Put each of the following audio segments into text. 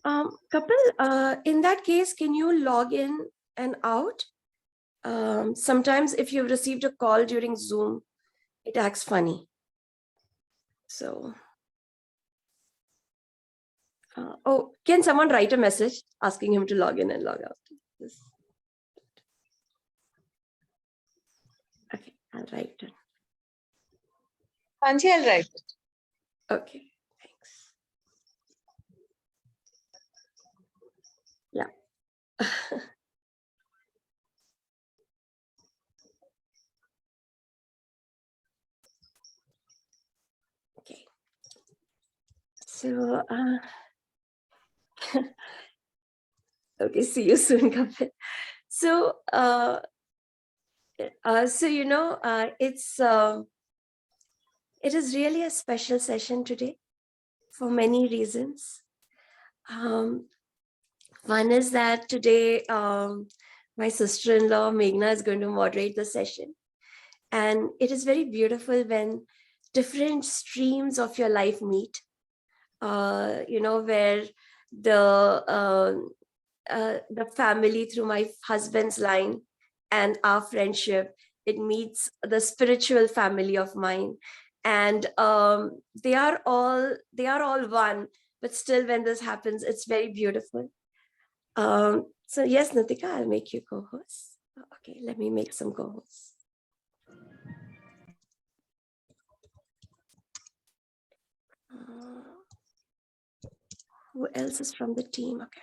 Kapil, in that case, can you log in and out? Sometimes if you've received a call during Zoom, it acts funny. So, oh, can someone write a message asking him to log in and log out? Okay, I'll write it. Anji, I'll write it. Okay, thanks. Yeah. Okay. So, okay, see you soon, Kapil. So, it is really a special session today for many reasons. One is that today my sister-in-law Meghna is going to moderate the session, and it is very beautiful when different streams of your life meet. Where the family through my husband's line and our friendship, it meets the spiritual family of mine, and they are all one, but still when this happens, it's very beautiful. So yes, Nitika, I'll make you co-host. Okay, let me make some co-hosts. Who else is from the team? Okay.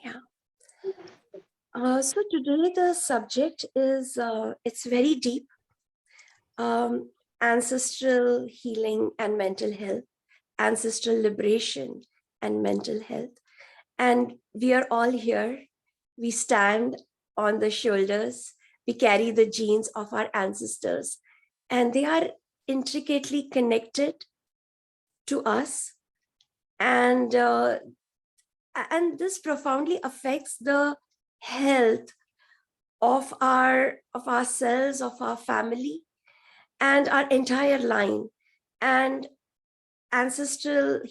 Yeah. So today the subject is, it's very deep. Ancestral healing and mental health, ancestral liberation and mental health. And we are all here. We stand on the shoulders. We carry the genes of our ancestors, and they are intricately connected to us. And this profoundly affects the health of ourselves, of our family, and our entire line. And ancestral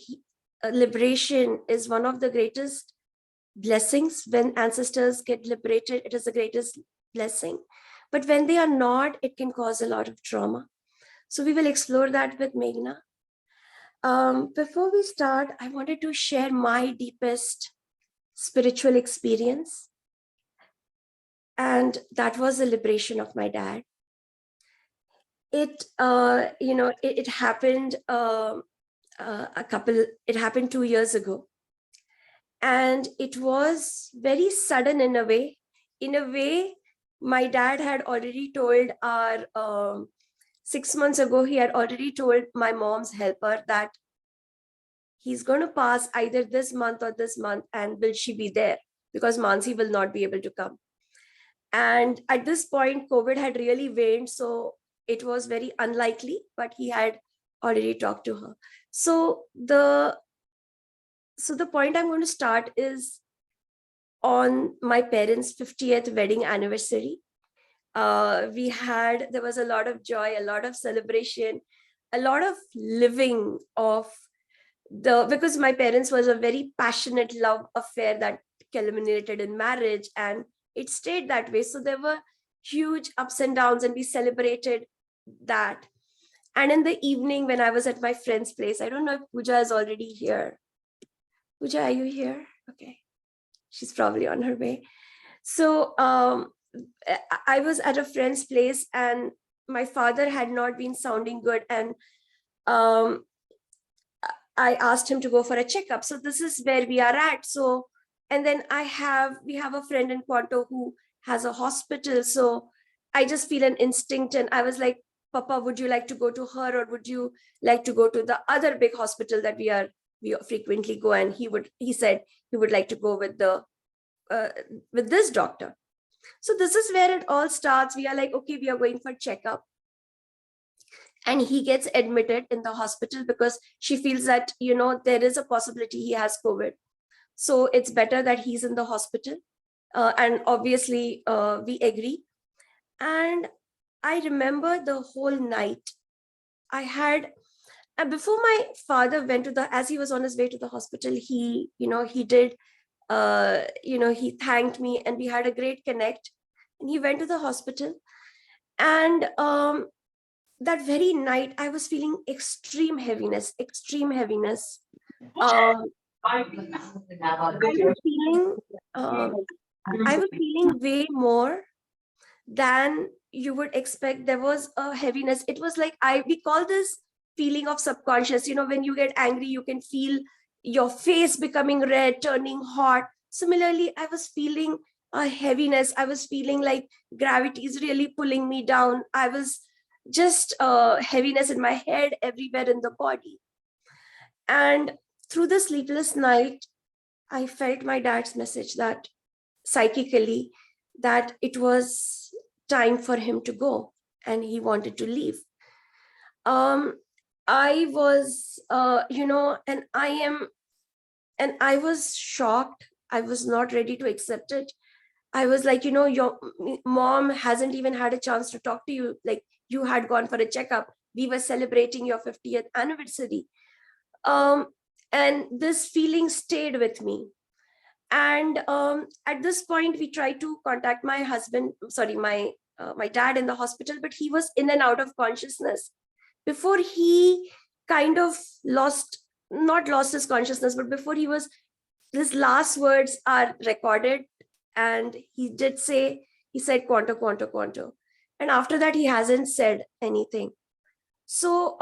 liberation is one of the greatest blessings. When ancestors get liberated, it is the greatest blessing. But when they are not, it can cause a lot of trauma. So we will explore that with Meghna. Before we start, I wanted to share my deepest spiritual experience. And that was the liberation of my dad. It happened it happened 2 years ago. And it was very sudden in a way. In a way, my dad had already told our, 6 months ago, he had already told my mom's helper that he's going to pass either this month or this month, and will she be there? Because Mansi will not be able to come. And at this point, COVID had really waned, so it was very unlikely, but he had already talked to her. So the point I'm going to start is on my parents' 50th wedding anniversary. There was a lot of joy, a lot of celebration, a lot of living of because my parents was a very passionate love affair that culminated in marriage, and it stayed that way. So there were huge ups and downs, and we celebrated that. And in the evening, when I was at my friend's place, I don't know if Pooja is already here. Pooja, are you here? Okay. She's probably on her way. So I was at a friend's place, and my father had not been sounding good. And I asked him to go for a checkup. So this is where we are at. So, and then we have a friend in Quanto who has a hospital. So I just feel an instinct. And I was like, Papa, would you like to go to her, or would you like to go to the other big hospital that we frequently go? And he said he would like to go with this doctor. So this is where it all starts. We are like, okay, we are going for checkup. And he gets admitted in the hospital because she feels that, there is a possibility he has COVID. So it's better that he's in the hospital. And obviously we agree. And I remember the whole night I had, and before my father went to as he was on his way to the hospital, he did, he thanked me and we had a great connect. And he went to the hospital. And that very night, I was feeling extreme heaviness, extreme heaviness. I was feeling, I was feeling way more than you would expect. There was a heaviness. It was like, we call this feeling of subconscious. When you get angry, you can feel your face becoming red, turning hot. Similarly, I was feeling a heaviness. I was feeling like gravity is really pulling me down. I was just heaviness in my head, everywhere in the body. And through the sleepless night, I felt my dad's message that psychically, that it was time for him to go and he wanted to leave. I was, and I was shocked. I was not ready to accept it. I was like, your mom hasn't even had a chance to talk to you. Like, you had gone for a checkup. We were celebrating your 50th anniversary. And this feeling stayed with me. And at this point, we tried to contact my husband, my dad in the hospital, but he was in and out of consciousness. Before he kind of not lost his consciousness, but before his last words are recorded. And he said, Quanto, Quanto, Quanto. And after that, he hasn't said anything. So,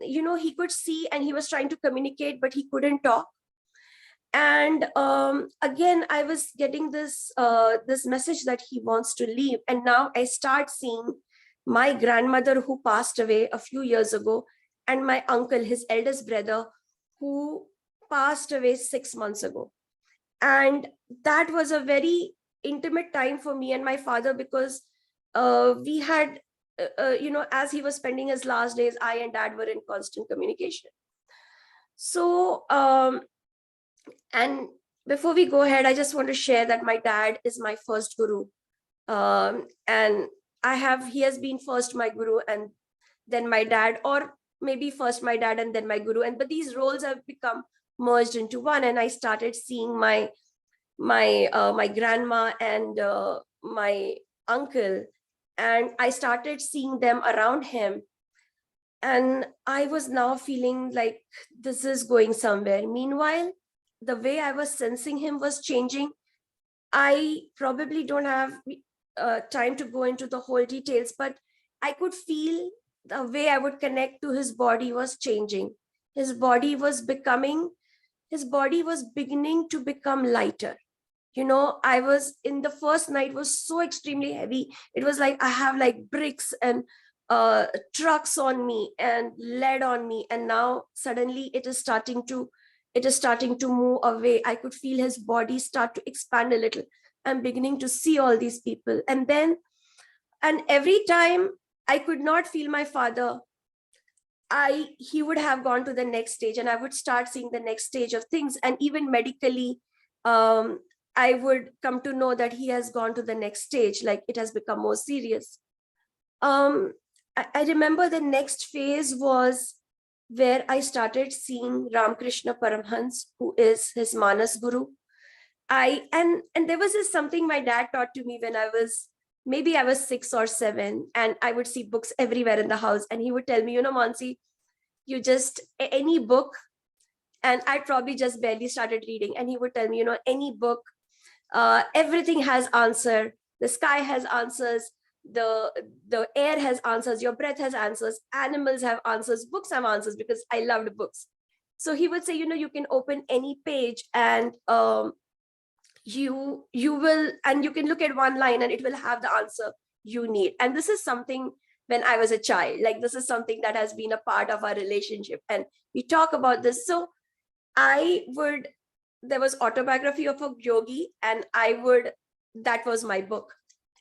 he could see and he was trying to communicate, but he couldn't talk. And again, I was getting this message that he wants to leave. And now I start seeing my grandmother, who passed away a few years ago, and my uncle, his eldest brother, who passed away 6 months ago. And that was a very intimate time for me and my father, because we had, as he was spending his last days, I and dad were in constant communication. So, and before we go ahead, I just want to share that my dad is my first guru. And he has been first my guru and then my dad, or maybe first my dad and then my guru. But these roles have become merged into one. And I started seeing my grandma and my uncle, and I started seeing them around him. And I was now feeling like this is going somewhere. Meanwhile, the way I was sensing him was changing. I probably don't have time to go into the whole details, but I could feel the way I would connect to his body was changing. His body was beginning to become lighter. I was in the first night was so extremely heavy. It was like I have like bricks and trucks on me and lead on me. And now suddenly it is starting to move away. I could feel his body start to expand a little. I'm beginning to see all these people. And every time I could not feel my father, he would have gone to the next stage, and I would start seeing the next stage of things. And even medically, I would come to know that he has gone to the next stage, like it has become more serious. I remember the next phase was where I started seeing Ramakrishna Paramhans, who is his Manas Guru. And there was something my dad taught to me when I was 6 or 7, and I would see books everywhere in the house. And he would tell me, Mansi, you just, any book, and I probably just barely started reading. And he would tell me, any book, everything has answer. The sky has answers. The air has answers. Your breath has answers. Animals have answers. Books have answers, because I loved books. So he would say, you can open any page and you will, and you can look at one line and it will have the answer you need. And this is something when I was a child, like this is something that has been a part of our relationship. And we talk about this. So there was autobiography of a yogi, and that was my book.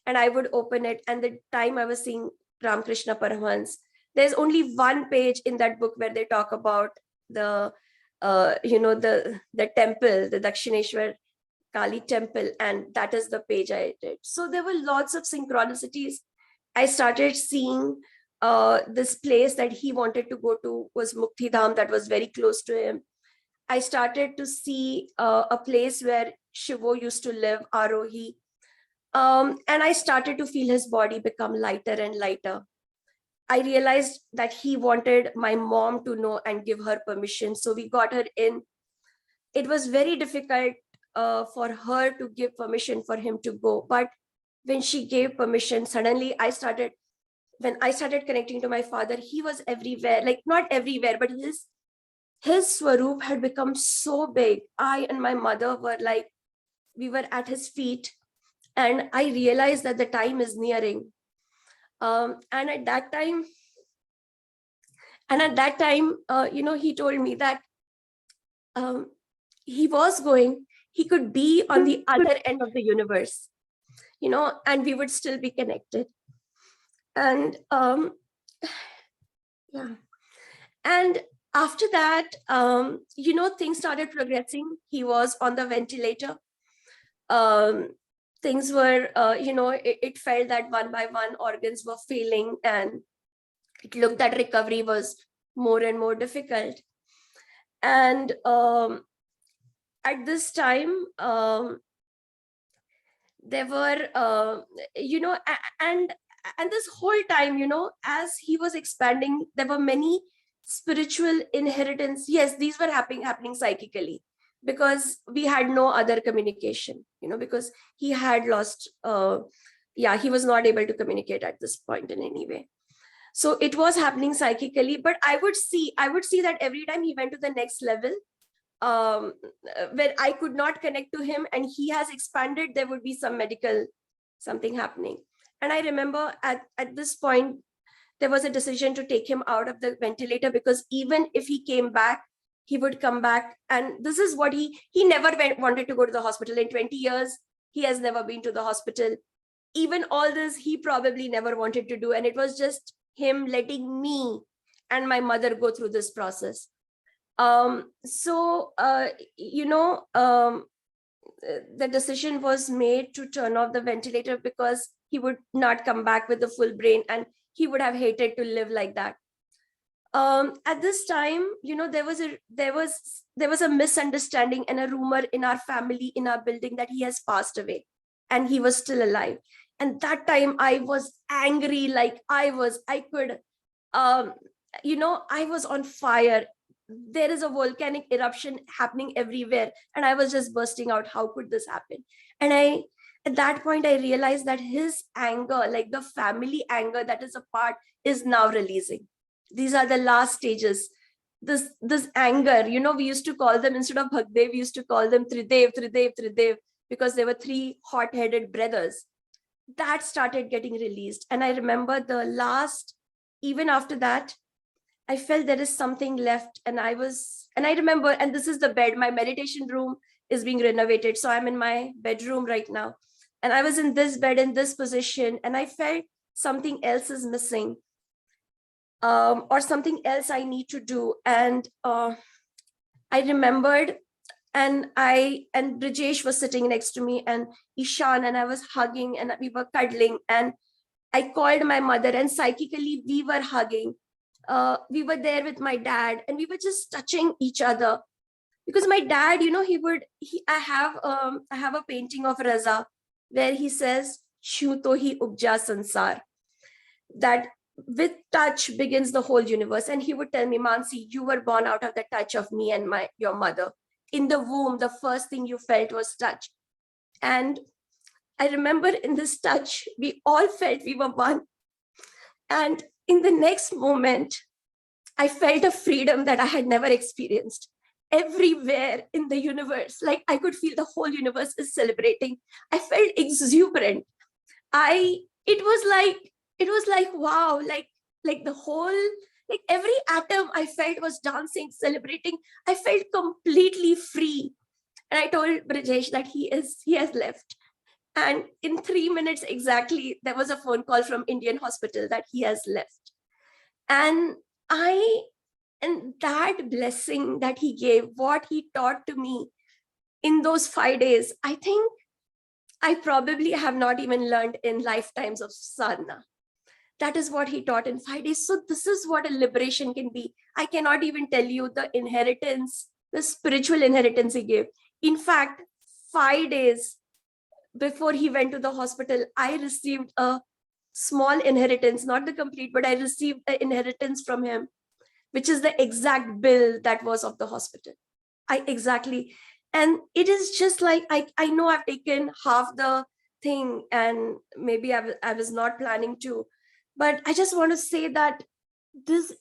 And I would open it, and the time I was seeing Ramakrishna Paramhans, there's only one page in that book where they talk about the temple, the Dakshineshwar Kali temple, and that is the page I did. So there were lots of synchronicities. I started seeing this place that he wanted to go to was Mukti Dham, that was very close to him. I started to see a place where Shivo used to live, Arohi. And I started to feel his body become lighter and lighter. I realized that he wanted my mom to know and give her permission. So we got her in. It was very difficult for her to give permission for him to go. But when she gave permission, suddenly when I started connecting to my father, he was everywhere, like not everywhere, but his swaroop had become so big. I and my mother were like, we were at his feet, and I realized that the time is nearing. And at that time, he told me that he was going, he could be on the other end of the universe, and we would still be connected. And yeah. And after that, things started progressing. He was on the ventilator. Things were, it felt that one by one organs were failing, and it looked that recovery was more and more difficult. And at this time, there were, and this whole time, as he was expanding, there were many spiritual inheritance. Yes, these were happening psychically, because we had no other communication, because he had lost, he was not able to communicate at this point in any way. So it was happening psychically, but I would see that every time he went to the next level, where I could not connect to him and he has expanded, there would be some medical something happening. And I remember at this point, there was a decision to take him out of the ventilator, because even if he came back, he would come back. And this is what he never wanted to go to the hospital. In 20 years, he has never been to the hospital. Even all this, he probably never wanted to do. And it was just him letting me and my mother go through this process. The decision was made to turn off the ventilator, because he would not come back with a full brain, and he would have hated to live like that. At this time, there was a misunderstanding and a rumor in our family, in our building, that he has passed away and he was still alive. And that time I was angry, like I was on fire. There is a volcanic eruption happening everywhere, and I was just bursting out. How could this happen? And at that point, I realized that his anger, like the family anger that is a part, is now releasing. These are the last stages. This anger, we used to call them, instead of Bhagdev, we used to call them Tridev, because they were three hot-headed brothers. That started getting released. And I remember even after that, I felt there is something left. And I remember, and this is the bed, my meditation room is being renovated. So I'm in my bedroom right now. And I was in this bed, in this position, and I felt something else is missing, or something else I need to do. And I remembered, and Brijesh was sitting next to me, and Ishan, and I was hugging, and we were cuddling, and I called my mother, and psychically we were hugging. We were there with my dad, and we were just touching each other, because my dad, I have a painting of Raza where he says, "Shoo to hi upja sansar," that with touch begins the whole universe. And he would tell me, "Mansi, you were born out of the touch of me and your mother. In the womb, the first thing you felt was touch." And I remember in this touch, we all felt we were one. And in the next moment, I felt a freedom that I had never experienced. Everywhere in the universe, like I could feel the whole universe is celebrating. I felt exuberant. It was like wow, like the whole, like every atom I felt was dancing, celebrating. I felt completely free. And I told Brijesh that he has left. And in 3 minutes exactly, there was a phone call from Indian hospital that he has left. And that blessing that he gave, what he taught to me in those 5 days, I think I probably have not even learned in lifetimes of sadhana. That is what he taught in 5 days. So this is what a liberation can be. I cannot even tell you the inheritance, the spiritual inheritance he gave. In fact, 5 days before he went to the hospital, I received a small inheritance, not the complete, but I received an inheritance from him, which is the exact bill that was of the hospital. Exactly. And it is just like, I know I've taken half the thing, and maybe I was not planning to, but I just want to say that this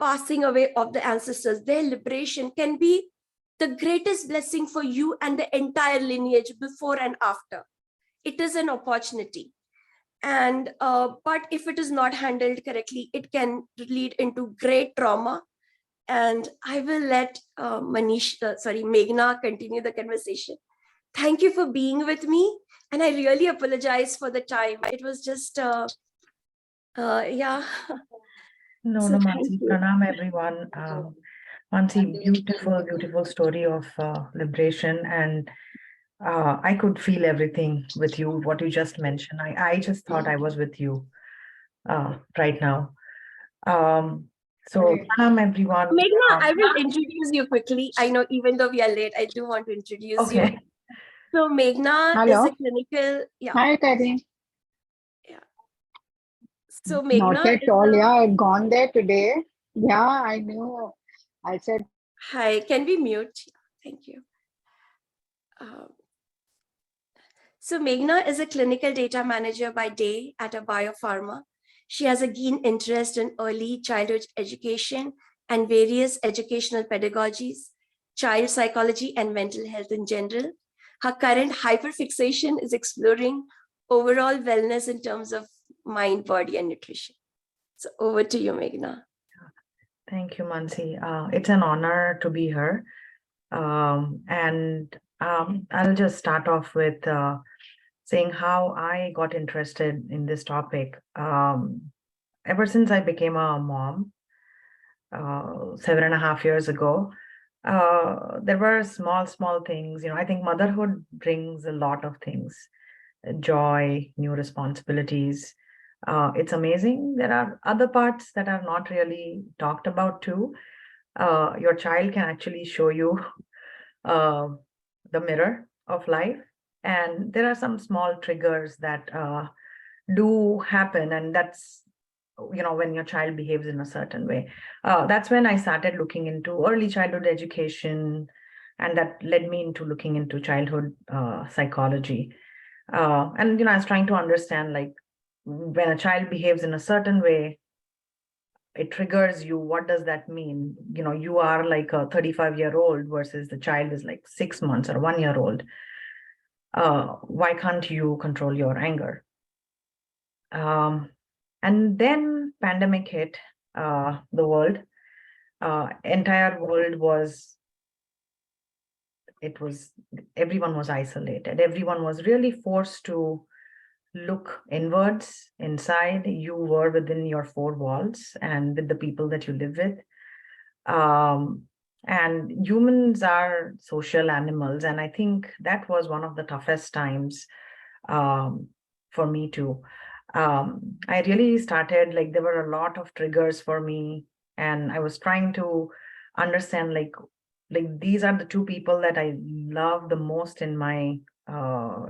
passing away of the ancestors, their liberation can be the greatest blessing for you and the entire lineage before and after. It is an opportunity. And but if it is not handled correctly, it can lead into great trauma. And I will let Meghna continue the conversation. Thank you for being with me. And I really apologize for the time. It was just, yeah. No, So no, thank Mansi. you. Pranam, everyone. Mansi, beautiful, beautiful story of liberation. And I could feel everything with you, what you just mentioned. I just thought I was with you right now. So, Pranam, everyone. Meghna, I will introduce you quickly. I know even though we are late, I do want to introduce you. Okay. So Meghna is a Hello. clinical, yeah, Hi, Teddy. yeah. So Not Meghna at is all. a, Yeah, I'd gone there today. Yeah, I knew. I said, hi, can we mute? Thank you. So Meghna is a clinical data manager by day at a biopharma. She has a keen interest in early childhood education and various educational pedagogies, child psychology, and mental health in general. Her current hyperfixation is exploring overall wellness in terms of mind, body, and nutrition. So over to you, Meghna. Thank you, Mansi. It's an honor to be here. And I'll just start off with saying how I got interested in this topic. Ever since I became a mom 7.5 years ago, there were small things. I think motherhood brings a lot of things, joy, new responsibilities. It's amazing. There are other parts that are not really talked about too. Your child can actually show you uh, the mirror of life. And there are some small triggers that do happen. And that's, when your child behaves in a certain way. That's when I started looking into early childhood education. And that led me into looking into childhood psychology. And, I was trying to understand, like, when a child behaves in a certain way, it triggers you. What does that mean? You are like a 35-year-old versus the child is like 6 months or 1 year old. Why can't you control your anger? And then pandemic hit the world. Entire world everyone was isolated. Everyone was really forced to look inwards, inside. You were within your four walls and with the people that you live with. And humans are social animals. And I think that was one of the toughest times for me too. I really started, like, there were a lot of triggers for me. And I was trying to understand, like these are the two people that I love the most in my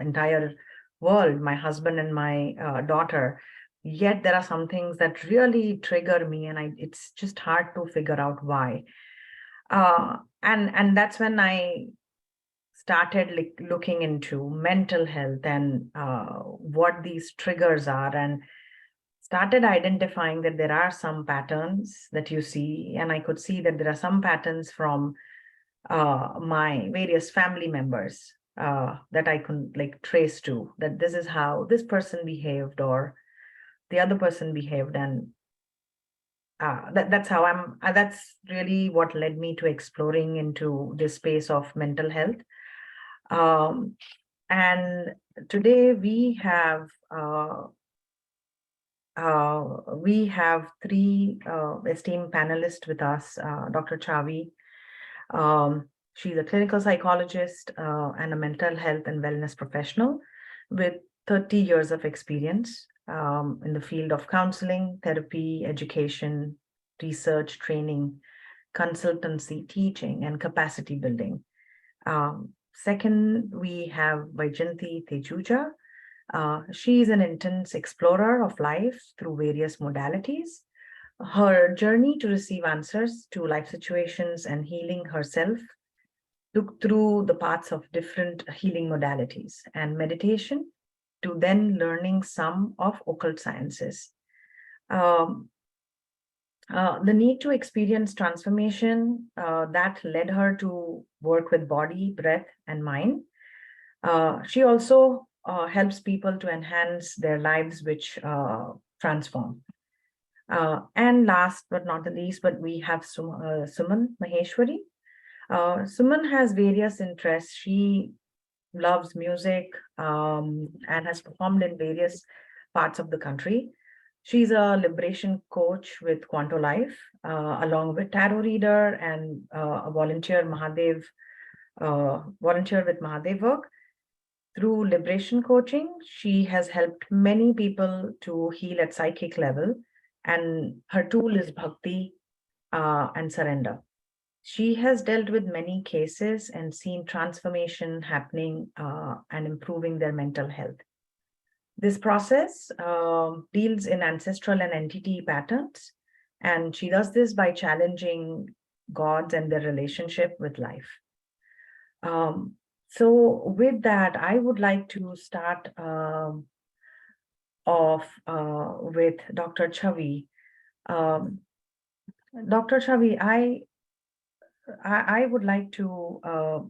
entire world, my husband and my daughter. Yet there are some things that really trigger me, and it's just hard to figure out why. And that's when I started looking into mental health and what these triggers are, and started identifying that there are some patterns that you see. And I could see that there are some patterns from my various family members that I could trace to, that this is how this person behaved or the other person behaved. And that's how that's really what led me to exploring into this space of mental health. And today we have three esteemed panelists with us. Dr. Chavi, She's a clinical psychologist and a mental health and wellness professional with 30 years of experience in the field of counseling, therapy, education, research, training, consultancy, teaching, and capacity building. Second, we have Vaijanti Tejuja. She is an intense explorer of life through various modalities. Her journey to receive answers to life situations and healing herself took through the paths of different healing modalities and meditation to then learning some of occult sciences. The need to experience transformation that led her to work with body, breath, and mind. She also helps people to enhance their lives, which transform. And last but not the least, but we have Suman Maheshwari. Suman has various interests. She loves music and has performed in various parts of the country. She's a liberation coach with Quanto Life, along with tarot reader and a volunteer with Mahadev work. Through liberation coaching, she has helped many people to heal at psychic level, and her tool is bhakti and surrender. She has dealt with many cases and seen transformation happening and improving their mental health. This process deals in ancestral and entity patterns, and she does this by challenging gods and their relationship with life. So with that, I would like to start off with Dr. Chavi. Dr. Chavi, I would like to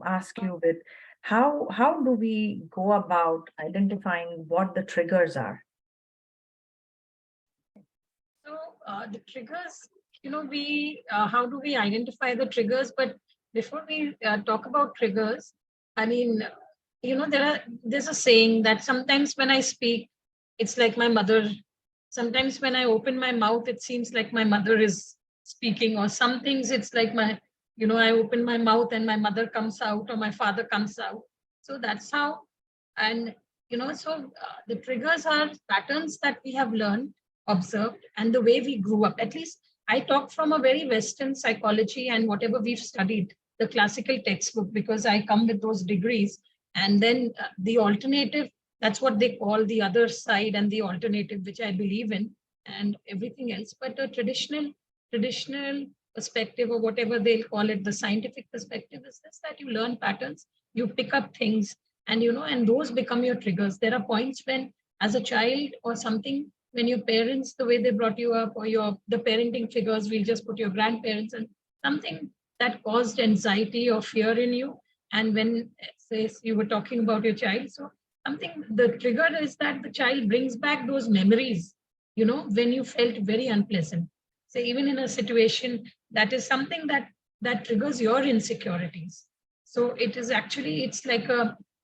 ask you with how do we go about identifying what the triggers are? So the triggers, we how do we identify the triggers? But before we talk about triggers, I mean, there's a saying that sometimes when I speak, it's like my mother. Sometimes when I open my mouth, it seems like my mother is speaking, or some things it's like I open my mouth and my mother comes out or my father comes out. So that's how, and the triggers are patterns that we have learned, observed, and the way we grew up. At least I talk from a very Western psychology and whatever we've studied, the classical textbook, because I come with those degrees. And then the alternative, that's what they call the other side, and the alternative, which I believe in, and everything else. But a traditional perspective, or whatever they'll call it, the scientific perspective, is this: that you learn patterns, you pick up things, and and those become your triggers. There are points when, as a child or something, when your parents, the way they brought you up, or the parenting figures, we'll just put your grandparents, and something that caused anxiety or fear in you. And when, say, you were talking about your child, so something, the trigger is that the child brings back those memories, when you felt very unpleasant. So even in a situation, that is something that triggers your insecurities. So it is actually, it's like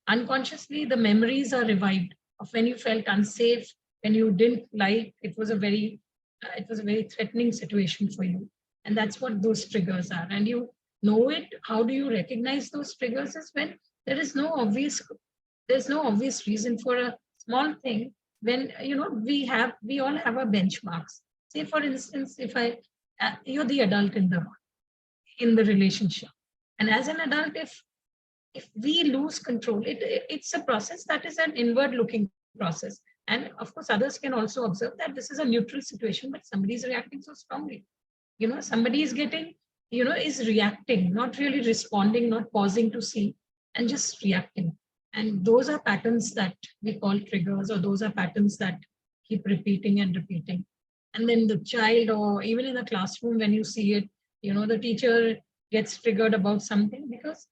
unconsciously the memories are revived of when you felt unsafe, when you didn't like, it was a very threatening situation for you. And that's what those triggers are. And you know it. How do you recognize those triggers? Is when there's no obvious reason for a small thing. When we all have our benchmarks. Say, for instance, if you're the adult in the relationship, and as an adult, if we lose control, it's a process that is an inward looking process. And of course, others can also observe that this is a neutral situation, but somebody is reacting so strongly. Somebody is getting, is reacting, not really responding, not pausing to see, and just reacting. And those are patterns that we call triggers, or those are patterns that keep repeating and repeating. And then the child, or even in the classroom, when you see it, the teacher gets triggered about something, because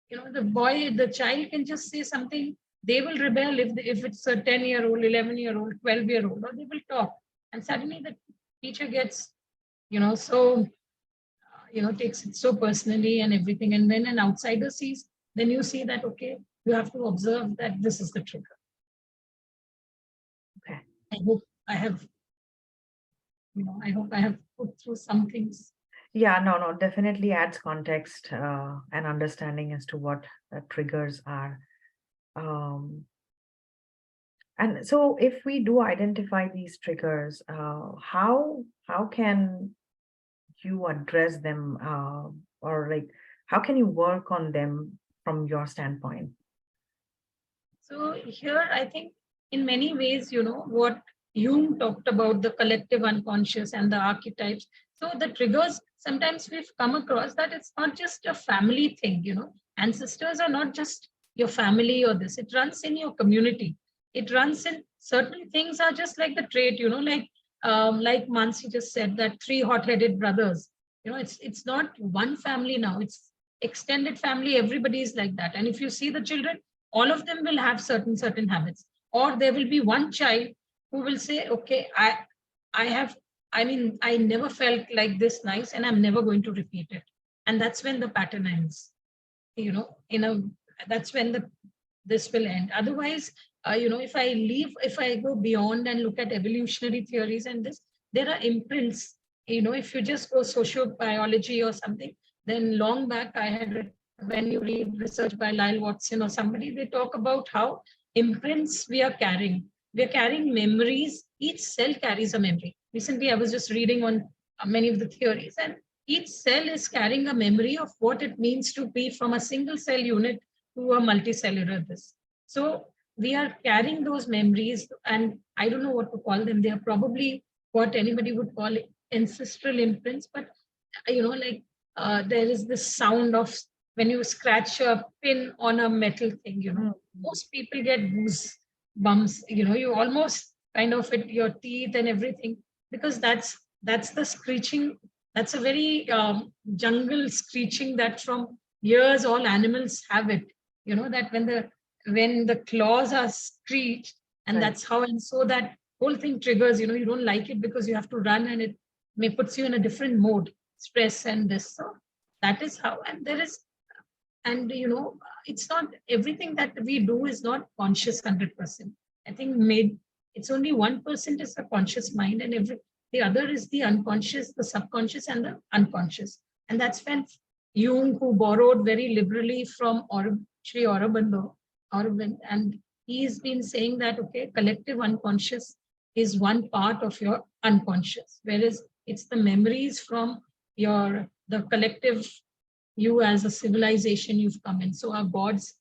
the child can just say something. They will rebel if it's a 10-year-old, 11-year-old, 12-year-old, or they will talk. And suddenly the teacher gets, so, takes it so personally and everything. And when an outsider sees, then you see that, okay, you have to observe that this is the trigger. Okay. I hope I have put through some things. Yeah, no, definitely adds context and understanding as to what triggers are. Um, and so if we do identify these triggers, how can you address them, or like how can you work on them from your standpoint? So here, I think in many ways, what Jung talked about, the collective unconscious and the archetypes. So the triggers, sometimes we've come across that it's not just a family thing, Ancestors are not just your family or this, it runs in your community. It runs in certain things are just like the trait, like Mansi just said, that three hot-headed brothers. It's not one family now, it's extended family, everybody is like that. And if you see the children, all of them will have certain habits, or there will be one child who will say, okay, I never felt like this nice and I'm never going to repeat it. And that's when the pattern ends, that's when this will end. Otherwise, if I go beyond and look at evolutionary theories and this, there are imprints. If you just go sociobiology or something, then long back I had, when you read research by Lyle Watson or somebody, they talk about how imprints we are carrying. We are carrying memories. Each cell carries a memory. Recently, I was just reading on many of the theories, and each cell is carrying a memory of what it means to be from a single cell unit to a multicellular this. So we are carrying those memories, and I don't know what to call them. They are probably what anybody would call ancestral imprints, but there is this sound of when you scratch a pin on a metal thing, most people get goosebumps, you almost kind of hit your teeth and everything, because that's the screeching. That's a very jungle screeching that from years all animals have it, that when the claws are screeched, and Right. that's how, and so that whole thing triggers, you don't like it because you have to run, and it may puts you in a different mode, stress and this. So that is how. And there is, and it's not everything that we do is not conscious 100%. I think made it's only 1% is the conscious mind, and the other is the unconscious, the subconscious, and the unconscious. And that's when Jung, who borrowed very liberally from Sri Aurobind, and he's been saying that, okay, collective unconscious is one part of your unconscious, whereas it's the memories from the collective you as a civilization you've come in. So our gods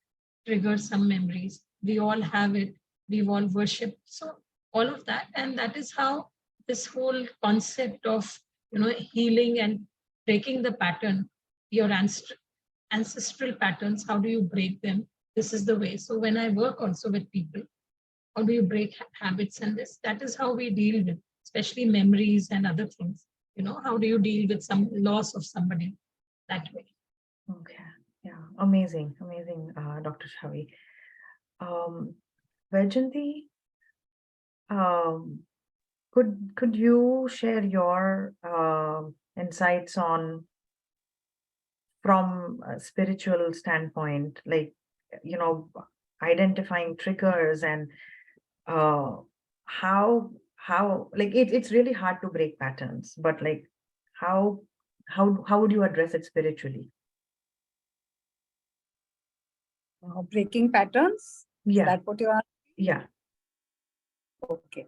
trigger some memories. We all have it. We've all worshipped. So all of that, and that is how this whole concept of healing and breaking the pattern, your ancestral patterns. How do you break them? This is the way. So when I work also with people, how do you break habits and this? That is how we deal with, especially memories and other things. How do you deal with some loss of somebody that way? Okay. Yeah. Amazing. Dr. Shavi. Vajanti, could you share your insights on, from a spiritual standpoint, like, identifying triggers and how like it's really hard to break patterns, but like how would you address it spiritually? Breaking patterns? Yeah. Is that what you are? Yeah. Okay.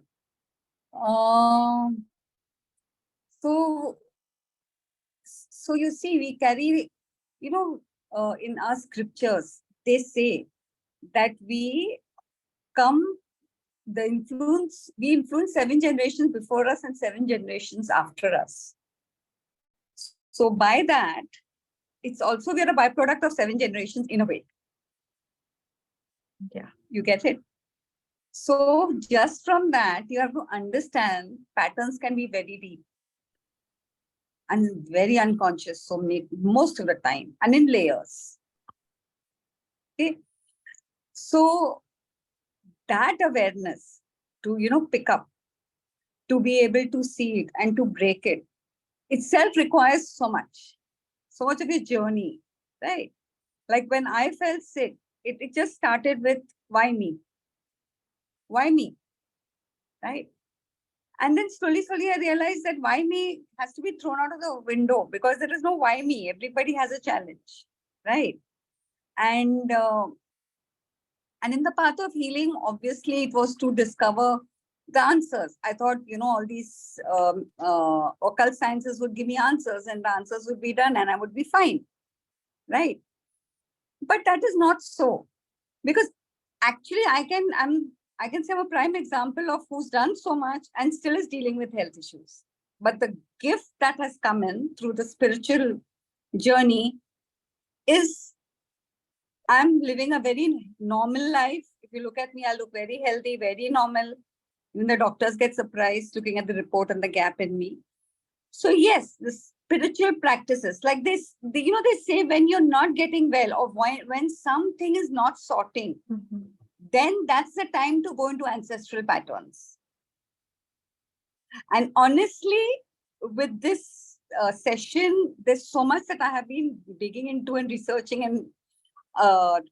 So you see, we carry, in our scriptures, they say that we influence 7 generations before us and 7 generations after us. So by that, it's also, we are a byproduct of 7 generations in a way. Yeah. You get it? So just from that, you have to understand patterns can be very deep and very unconscious. So most of the time, and in layers. Okay. So that awareness to, pick up, to be able to see it and to break it itself requires so much of a journey, right? Like when I felt sick, it just started with, why me? Why me? Right? And then slowly, I realized that why me has to be thrown out of the window, because there is no why me. Everybody has a challenge, right? And in the path of healing, obviously, it was to discover the answers. I thought, all these occult sciences would give me answers, and the answers would be done, and I would be fine, right? But that is not so, because actually, I can say I'm a prime example of who's done so much and still is dealing with health issues. But the gift that has come in through the spiritual journey is I'm living a very normal life. If you look at me, I look very healthy, very normal. Even the doctors get surprised looking at the report and the gap in me. So yes, the spiritual practices like this, they say when you're not getting well, or when something is not sorting, then that's the time to go into ancestral patterns. And honestly, with this session, there's so much that I have been digging into and researching and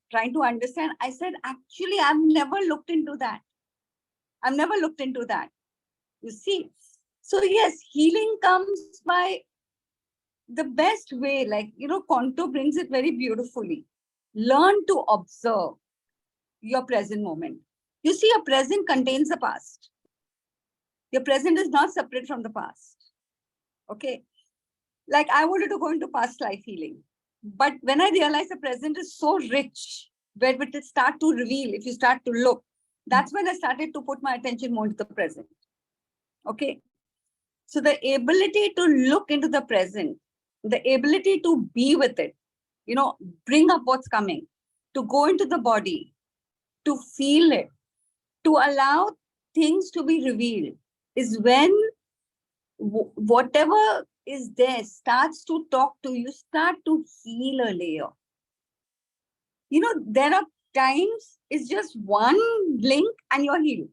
trying to understand. I said, actually, I've never looked into that. You see? So yes, healing comes by the best way, Quanto brings it very beautifully. Learn to observe your present moment. You see, your present contains the past. Your present is not separate from the past. Okay. Like I wanted to go into past life healing. But when I realized the present is so rich, where it will start to reveal, if you start to look, that's when I started to put my attention more into the present. Okay. So the ability to look into the present, the ability to be with it, bring up what's coming, to go into the body, to feel it, to allow things to be revealed, is when whatever is there starts to talk to you, start to heal a layer. There are times it's just one link and you're healed.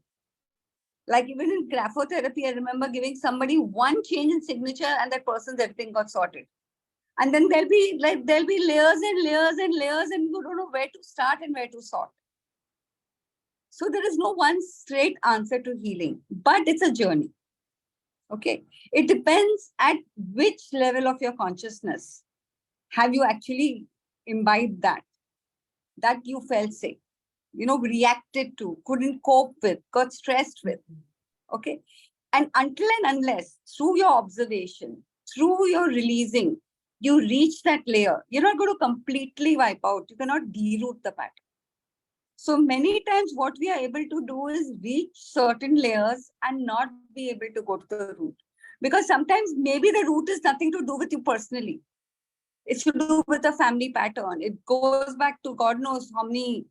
Like even in graphotherapy, I remember giving somebody one change in signature and that person's everything got sorted. And then there'll be layers and layers and layers, and you don't know where to start and where to sort. So there is no one straight answer to healing, but it's a journey. Okay. It depends at which level of your consciousness have you actually imbibed that you felt sick, reacted to, couldn't cope with, got stressed with. Okay. And until and unless through your observation, through your releasing, you reach that layer, you're not going to completely wipe out. You cannot deroot the pattern. So many times what we are able to do is reach certain layers and not be able to go to the root. Because sometimes maybe the root is nothing to do with you personally. It's to do with a family pattern. It goes back to God knows how many,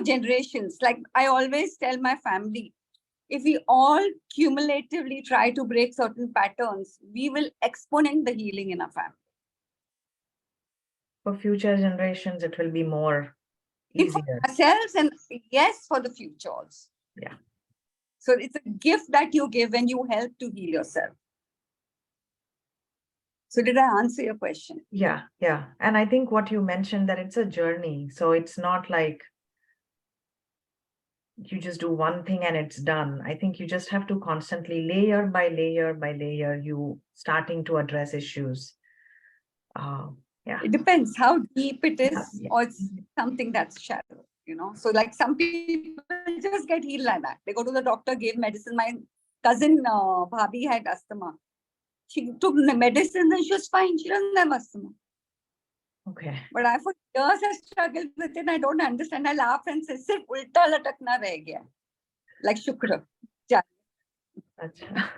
generations. Like I always tell my family, if we all cumulatively try to break certain patterns, we will exponent the healing in our family. For future generations, it will be more easier. For ourselves and yes, for the future also. Yeah. So it's a gift that you give when you help to heal yourself. So did I answer your question? Yeah. And I think what you mentioned, that it's a journey. So it's not like you just do one thing and it's done. I think you just have to constantly, layer by layer by layer, you starting to address issues. Yeah. It depends how deep it is, Yeah. or it's something that's shallow, So like some people just get healed like that. They go to the doctor, gave medicine. My cousin Bhabhi had asthma. She took medicine and she was fine. She doesn't have asthma. Okay. But I for years have struggled with it. I don't understand. I laugh and say, "Sirf ulta latakna reh gaya." Like Shukra. Achha.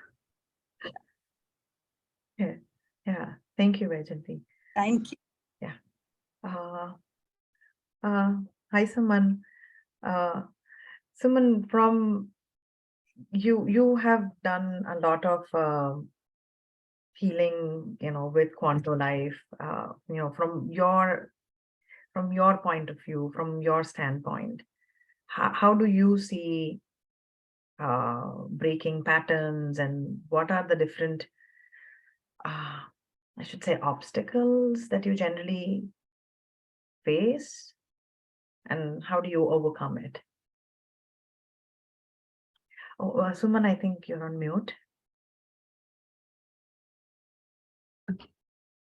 Yeah. Thank you, Vajanti. Thank you. Yeah. Hi, Suman. Suman, from you have done a lot of healing, with Quanto Life. From your point of view, from your standpoint, how do you see breaking patterns, and what are the different, I should say, obstacles that you generally face, and how do you overcome it? Oh, Suman, I think you're on mute.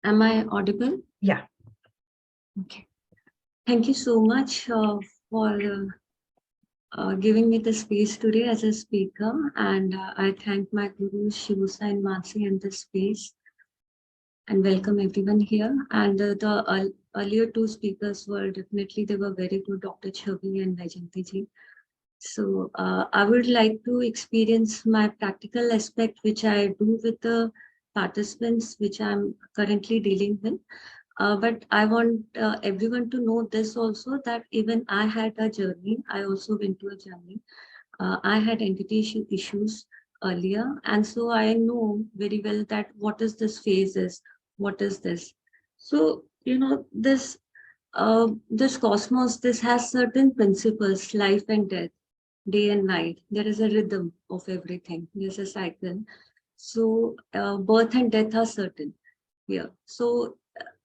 Am I audible? Yeah. Okay. Thank you so much for giving me the space today as a speaker. And I thank my gurus, Shivo and Mansi, in this space, and welcome everyone here. And the earlier two speakers were definitely, they were very good, Dr. Chavi and Vajanti ji. So I would like to experience my practical aspect, which I do with the participants, which I'm currently dealing with. But I want everyone to know this also, that even I had a journey. I also went to a journey. I had entity issues earlier. And so I know very well that what is this phase is, what is this. So, this cosmos, this has certain principles, life and death, day and night. There is a rhythm of everything. There's a cycle. So birth and death are certain here. So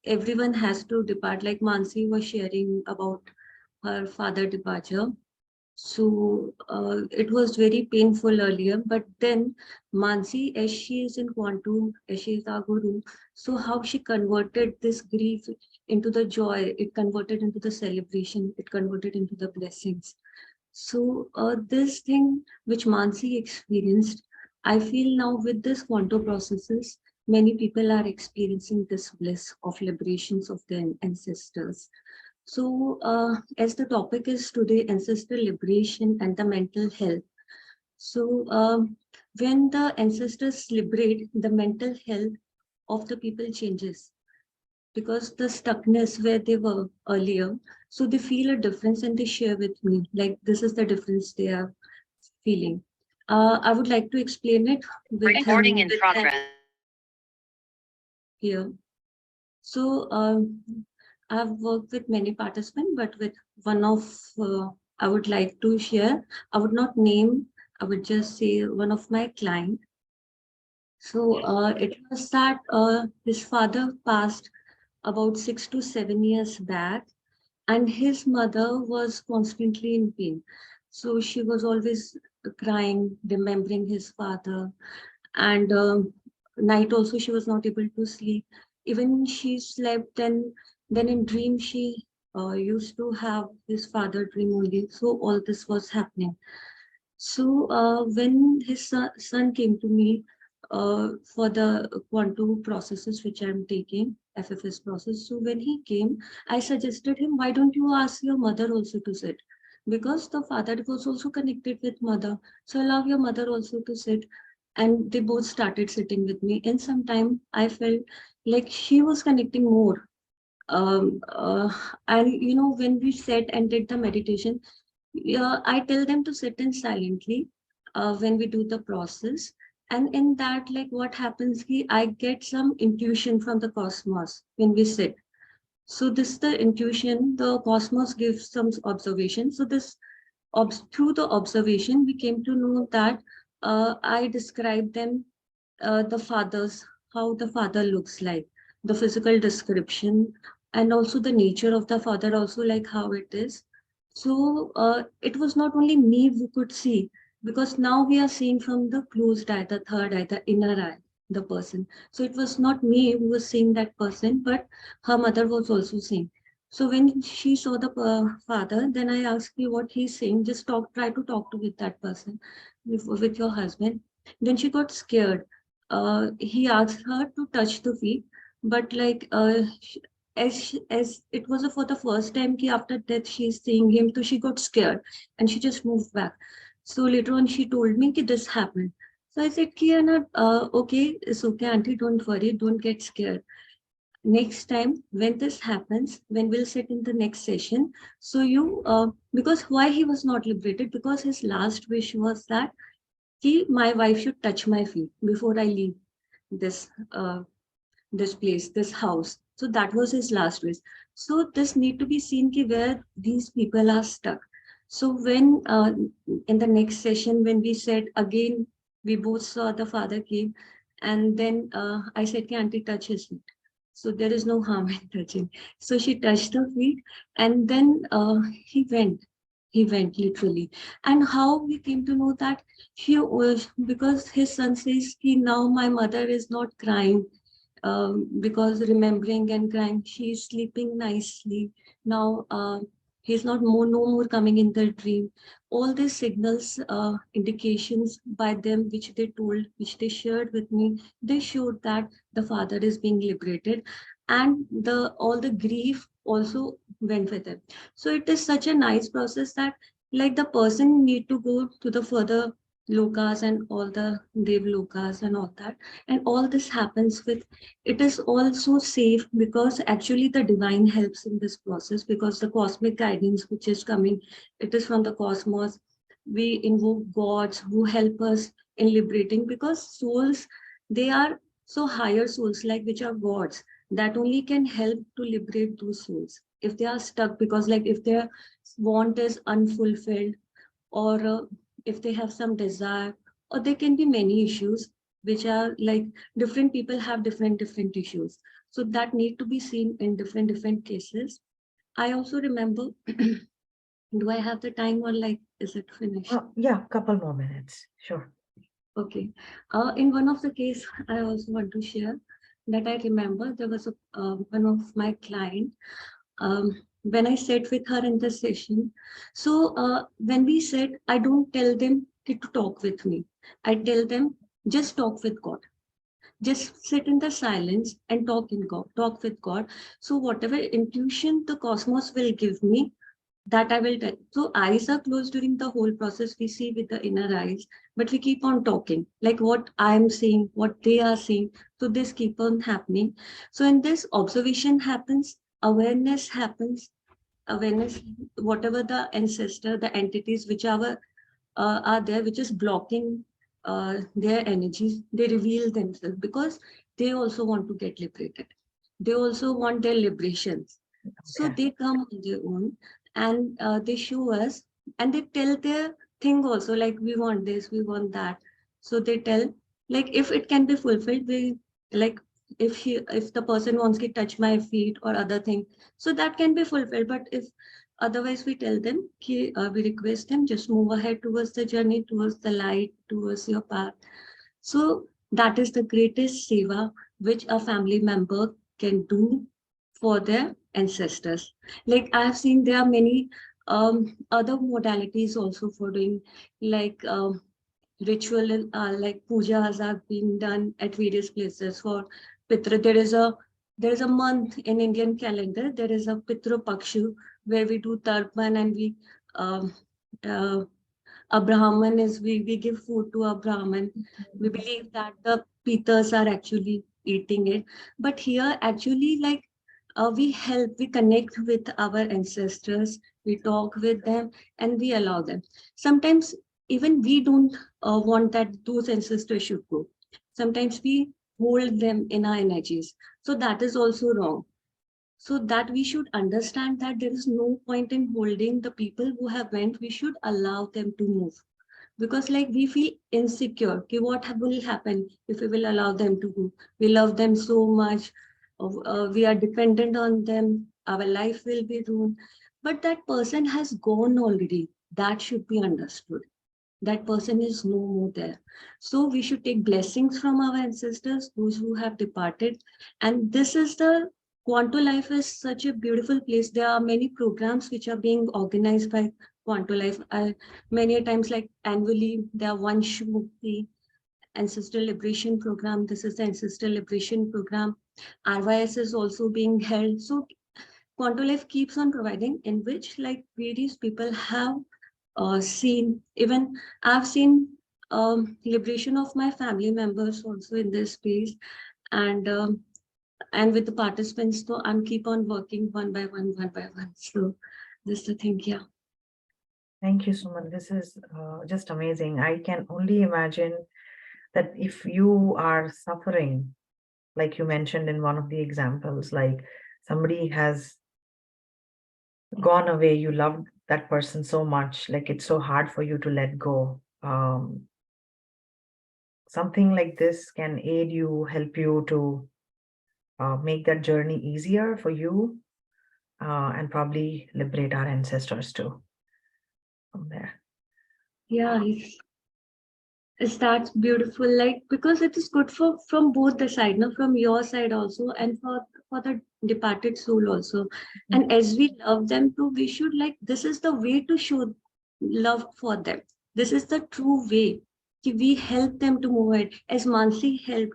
everyone has to depart. Like Mansi was sharing about her father departure. So it was very painful earlier, but then Mansi, as she is in Quantum, as she is our guru, so how she converted this grief into the joy, it converted into the celebration, it converted into the blessings. So this thing which Mansi experienced, I feel now with this quantum processes, many people are experiencing this bliss of liberations of their ancestors. So as the topic is today, ancestral liberation and the mental health. So when the ancestors liberate, the mental health of the people changes, because the stuckness where they were earlier, so they feel a difference and they share with me, like this is the difference they are feeling. I would like to explain it with Recording in progress. Here. So I've worked with many participants, but with one of I would like to share. I would not name. I would just say one of my client. So it was that his father passed about 6 to 7 years back, and his mother was constantly in pain. So she was always crying, remembering his father, and night also she was not able to sleep. Even she slept, and then in dream she used to have his father dream only. So all this was happening. So when his son came to me for the quantum processes which I'm taking, FFS process. So when he came, I suggested him, why don't you ask your mother also to sit? Because the father was also connected with mother. So allow your mother also to sit. And they both started sitting with me. In some time, I felt like she was connecting more. Um, uh, and when we sat and did the meditation, yeah, I tell them to sit in silently when we do the process. And in that, like what happens, I get some intuition from the cosmos when we sit. So this is the intuition, the cosmos gives some observation. So this through the observation, we came to know that I described them the fathers, how the father looks like, the physical description, and also the nature of the father, also like how it is. So it was not only me who could see, because now we are seeing from the closed eye, the third eye, the inner eye, the person. So it was not me who was seeing that person, but her mother was also seeing. So when she saw the father, then I asked you what he's saying. Just try to talk to with that person, with your husband. Then she got scared. He asked her to touch the feet, but like as it was for the first time, after death she's seeing him, so she got scared and she just moved back. So later on she told me that this happened. So I said, Kiana, okay, it's okay, auntie, don't worry, don't get scared. Next time when this happens, when we'll sit in the next session, so you because why he was not liberated, because his last wish was that my wife should touch my feet before I leave this this place, this house. So that was his last wish. So this need to be seen where these people are stuck. So when in the next session, when we said again, we both saw the father came, and then I said, "Can auntie touch his feet?" So there is no harm in touching. So she touched the feet, and then he went. He went literally. And how we came to know that he was, because his son says, now my mother is not crying, because remembering and crying, she's sleeping nicely. Now he's not no more coming in the dream. All these signals, indications by them, which they told, which they shared with me, they showed that the father is being liberated, and the all the grief also went with it. So it is such a nice process that, like, the person need to go to the further lokas and all the dev lokas and all that, and all this happens with, it is also safe, because actually the divine helps in this process, because the cosmic guidance which is coming, it is from the cosmos. We invoke gods who help us in liberating, because souls, they are so higher souls, like, which are gods, that only can help to liberate those souls if they are stuck, because, like, if their want is unfulfilled, or if they have some desire, or there can be many issues which are like, different people have different issues, so that need to be seen in different cases. I also remember, do I have the time, or like, is it finished? Yeah, couple more minutes. Sure. Okay. In one of the case, I also want to share that I remember there was a one of my client, when I sat with her in the session. So when we said, I don't tell them to talk with me. I tell them, just talk with God. Just sit in the silence and talk with God. So whatever intuition the cosmos will give me, that I will tell. So eyes are closed during the whole process. We see with the inner eyes, but we keep on talking, like what I am saying, what they are saying. So this keep on happening. So in this, observation happens, awareness happens, awareness, whatever the ancestor, the entities which are there, which is blocking their energies, they reveal themselves, because they also want to get liberated. They also want their liberations. So Okay. they come on their own, and they show us, and they tell their thing also, like, we want this, we want that. So they tell, like, if it can be fulfilled, we, like, if the person wants to touch my feet or other thing, so that can be fulfilled. But if otherwise, we tell them, we request them, just move ahead towards the journey, towards the light, towards your path. So that is the greatest seva which a family member can do for their ancestors. Like, I have seen there are many other modalities also for doing, like, ritual, like pujas are being done at various places for Pitra. There is a month in Indian calendar. There is a Pitru Pakshu where we do tarpan, and we um, uh, a Brahman is, we give food to a Brahman. We believe that the Pitas are actually eating it. But here, actually, like, we connect with our ancestors, we talk with them, and we allow them. Sometimes even we don't want that those ancestors should go. Sometimes we hold them in our energies. So that is also wrong. So that we should understand that there is no point in holding the people who have went. We should allow them to move, because, like, we feel insecure. Okay, what will happen if we will allow them to go? We love them so much. We are dependent on them. Our life will be ruined. But that person has gone already. That should be understood. That person is no more there. So we should take blessings from our ancestors, those who have departed. And this is the Quanto Life is such a beautiful place. There are many programs which are being organized by Quanto Life. Many a times, like annually, there are one show, the Ancestral Liberation Program. This is the Ancestral Liberation Program. RYS is also being held. So Quanto Life keeps on providing, in which, like, various people have seen. Even I've seen liberation of my family members also in this space, and with the participants. So I'm keep on working one by one. So this is the thing, yeah. Thank you, Suman. This is just amazing. I can only imagine that if you are suffering, like you mentioned in one of the examples, like somebody has gone away, you loved that person so much, like it's so hard for you to let go. Something like this can aid you, help you to make that journey easier for you, and probably liberate our ancestors too. from there. Yeah, that's beautiful. Like, because it is good for from both the side, no, from your side also, and for the departed soul also. And as we love them too, we should like, this is the way to show love for them. This is the true way. कि we help them to move ahead, as Mansi helped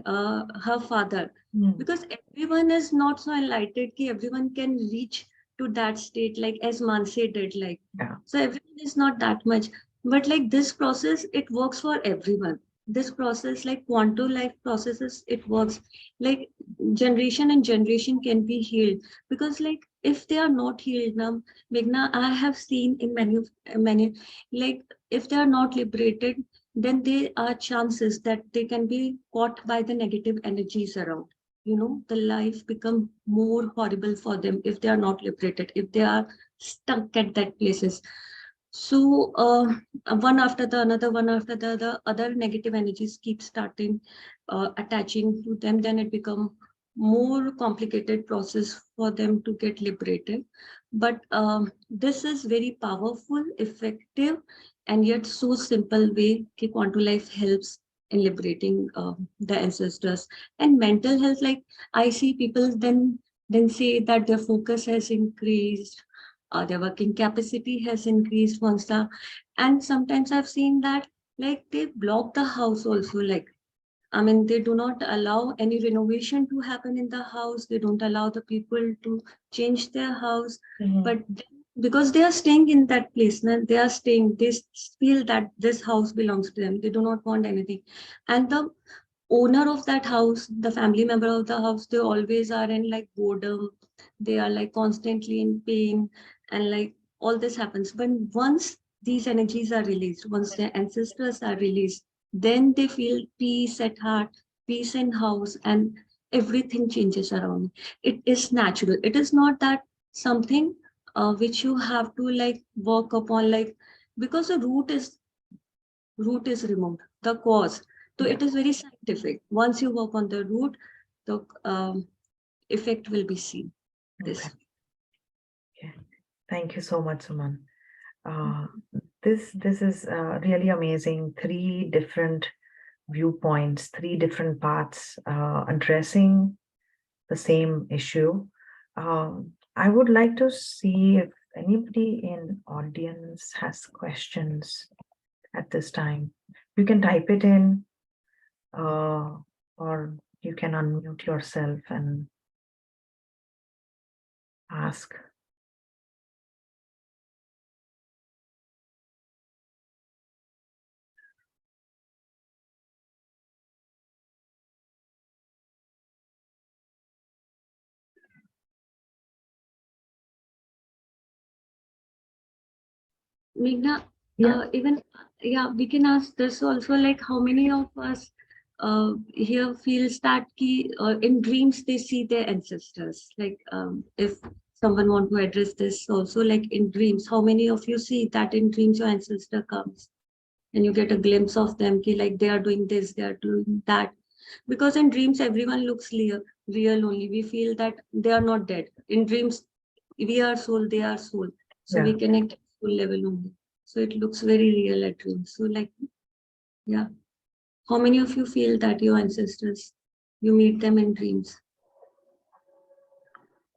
her father, because everyone is not so enlightened कि everyone can reach to that state like as Mansi did, like so everyone is not that much, but like this process, it works for everyone. This process, like Quanto Life processes, it works like generation and generation can be healed, because like if they are not healed now, Meghna, I have seen in many like if they are not liberated, then there are chances that they can be caught by the negative energies around. You know, the life become more horrible for them if they are not liberated, if they are stuck at that places. So one after the another, one after the other negative energies keep starting attaching to them, then it become more complicated process for them to get liberated. But this is very powerful, effective, and yet so simple way कि Quanto Life helps in liberating the ancestors. And mental health, like I see people then say that their focus has increased, their working capacity has increased once the, and sometimes I've seen that like they block the house also, like I mean, they do not allow any renovation to happen in the house. They don't allow the people to change their house. But because they are staying in that place, they are staying, they feel that this house belongs to them. They do not want anything. And the owner of that house, the family member of the house, they always are in like boredom. They are like constantly in pain, and like all this happens. But once these energies are released, once their ancestors are released, then they feel peace at heart, peace in house, and everything changes around. It is natural. It is not that something which you have to like work upon, like because the root is removed, the cause. So it is very scientific. Once you work on the root, the effect will be seen. This. Okay. Thank you so much, Suman. This is really amazing. 3 different viewpoints, 3 different paths addressing the same issue. I would like to see if anybody in audience has questions at this time. You can type it in, or you can unmute yourself and ask. Meghna, Yeah. we can ask this also, like how many of us here feels that in dreams they see their ancestors? Like if someone want to address this also, like in dreams, how many of you see that in dreams your ancestor comes and you get a glimpse of them, like they are doing this, they are doing that? Because in dreams everyone looks real only. We feel that they are not dead. In dreams, we are soul, they are soul. So we connect at soul level only. So it looks very real at dreams. So like, yeah. How many of you feel that your ancestors, you meet them in dreams?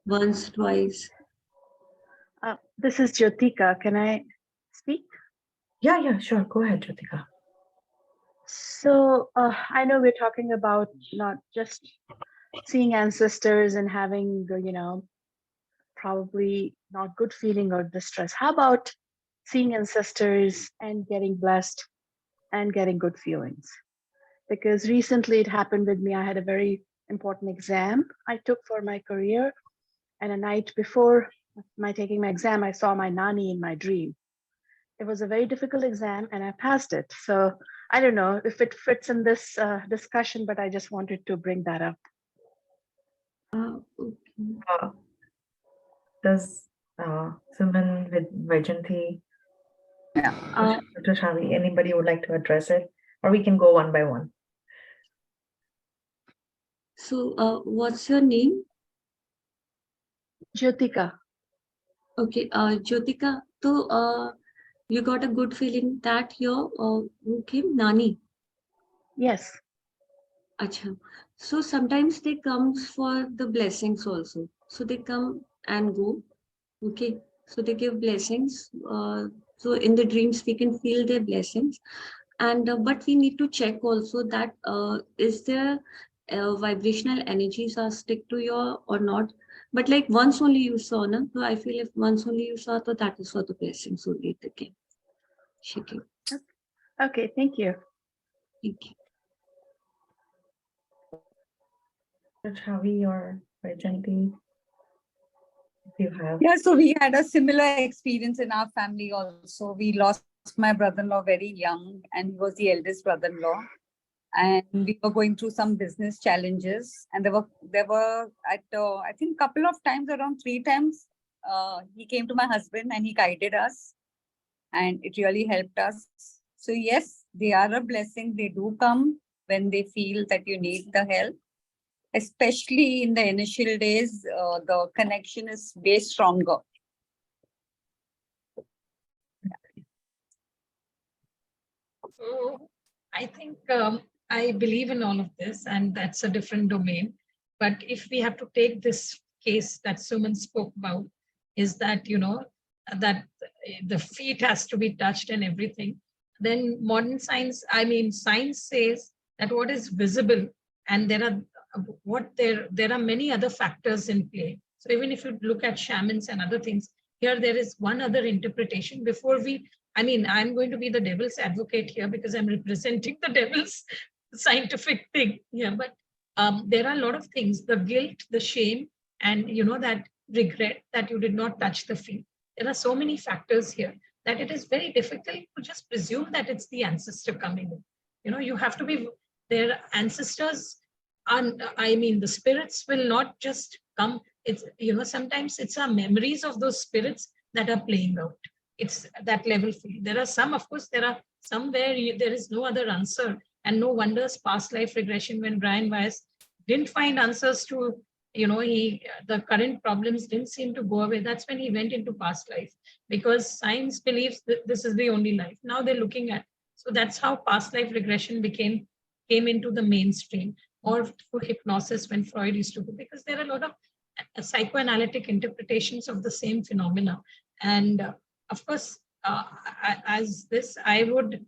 Once, twice? This is Jyotika. Can I speak? Yeah, sure. Go ahead, Jyotika. So I know we're talking about not just seeing ancestors and having the, probably not good feeling or distress. How about seeing ancestors and getting blessed and getting good feelings? Because recently it happened with me. I had a very important exam I took for my career. And a night before taking my exam, I saw my Nani in my dream. It was a very difficult exam and I passed it. So I don't know if it fits in this discussion, but I just wanted to bring that up. Okay. Does Suman with Vajanti, Dr. Shavi, anybody would like to address it? Or we can go one by one. So what's your name? Jyotika. Okay, Jyotika, So you got a good feeling that your who came Nani. Yes. Acha. So sometimes they comes for the blessings also. So they come and go. Okay. So they give blessings. So in the dreams we can feel their blessings, and but we need to check also that is there vibrational energies are stick to your or not. But like once only you saw, na. So I feel if once only you saw, so that is for the blessings only they came. Shaking. Okay, thank you. Thank you. Chavi or Vaijanti, if you have. Yeah, so we had a similar experience in our family also. We lost my brother-in-law very young, and he was the eldest brother-in-law. And we were going through some business challenges, and there were at I think couple of times, around 3 times, he came to my husband and he guided us, and it really helped us. So yes, they are a blessing. They do come when they feel that you need the help. Especially in the initial days, the connection is way stronger. So I think I believe in all of this, and that's a different domain. But if we have to take this case that Suman spoke about, is that, that the feet has to be touched and everything, then modern science, science says that what is visible, and there are many other factors in play. So even if you look at shamans and other things, here there is one other interpretation before we, I'm going to be the devil's advocate here because I'm representing the devil's scientific thing. Yeah, but there are a lot of things, the guilt, the shame, and that regret that you did not touch the feet. There are so many factors here that it is very difficult to just presume that it's the ancestor coming in. You have to be, their ancestors are, the spirits will not just come. It's, sometimes it's our memories of those spirits that are playing out. It's that level field. There are some, of course, there are some where there is no other answer. And no wonders past life regression, when Brian Weiss didn't find answers to, the current problems didn't seem to go away. That's when he went into past life, because science believes that this is the only life. Now they're looking at, so that's how past life regression came into the mainstream, or for hypnosis when Freud used to do, because there are a lot of psychoanalytic interpretations of the same phenomena. And of course, as this, I would,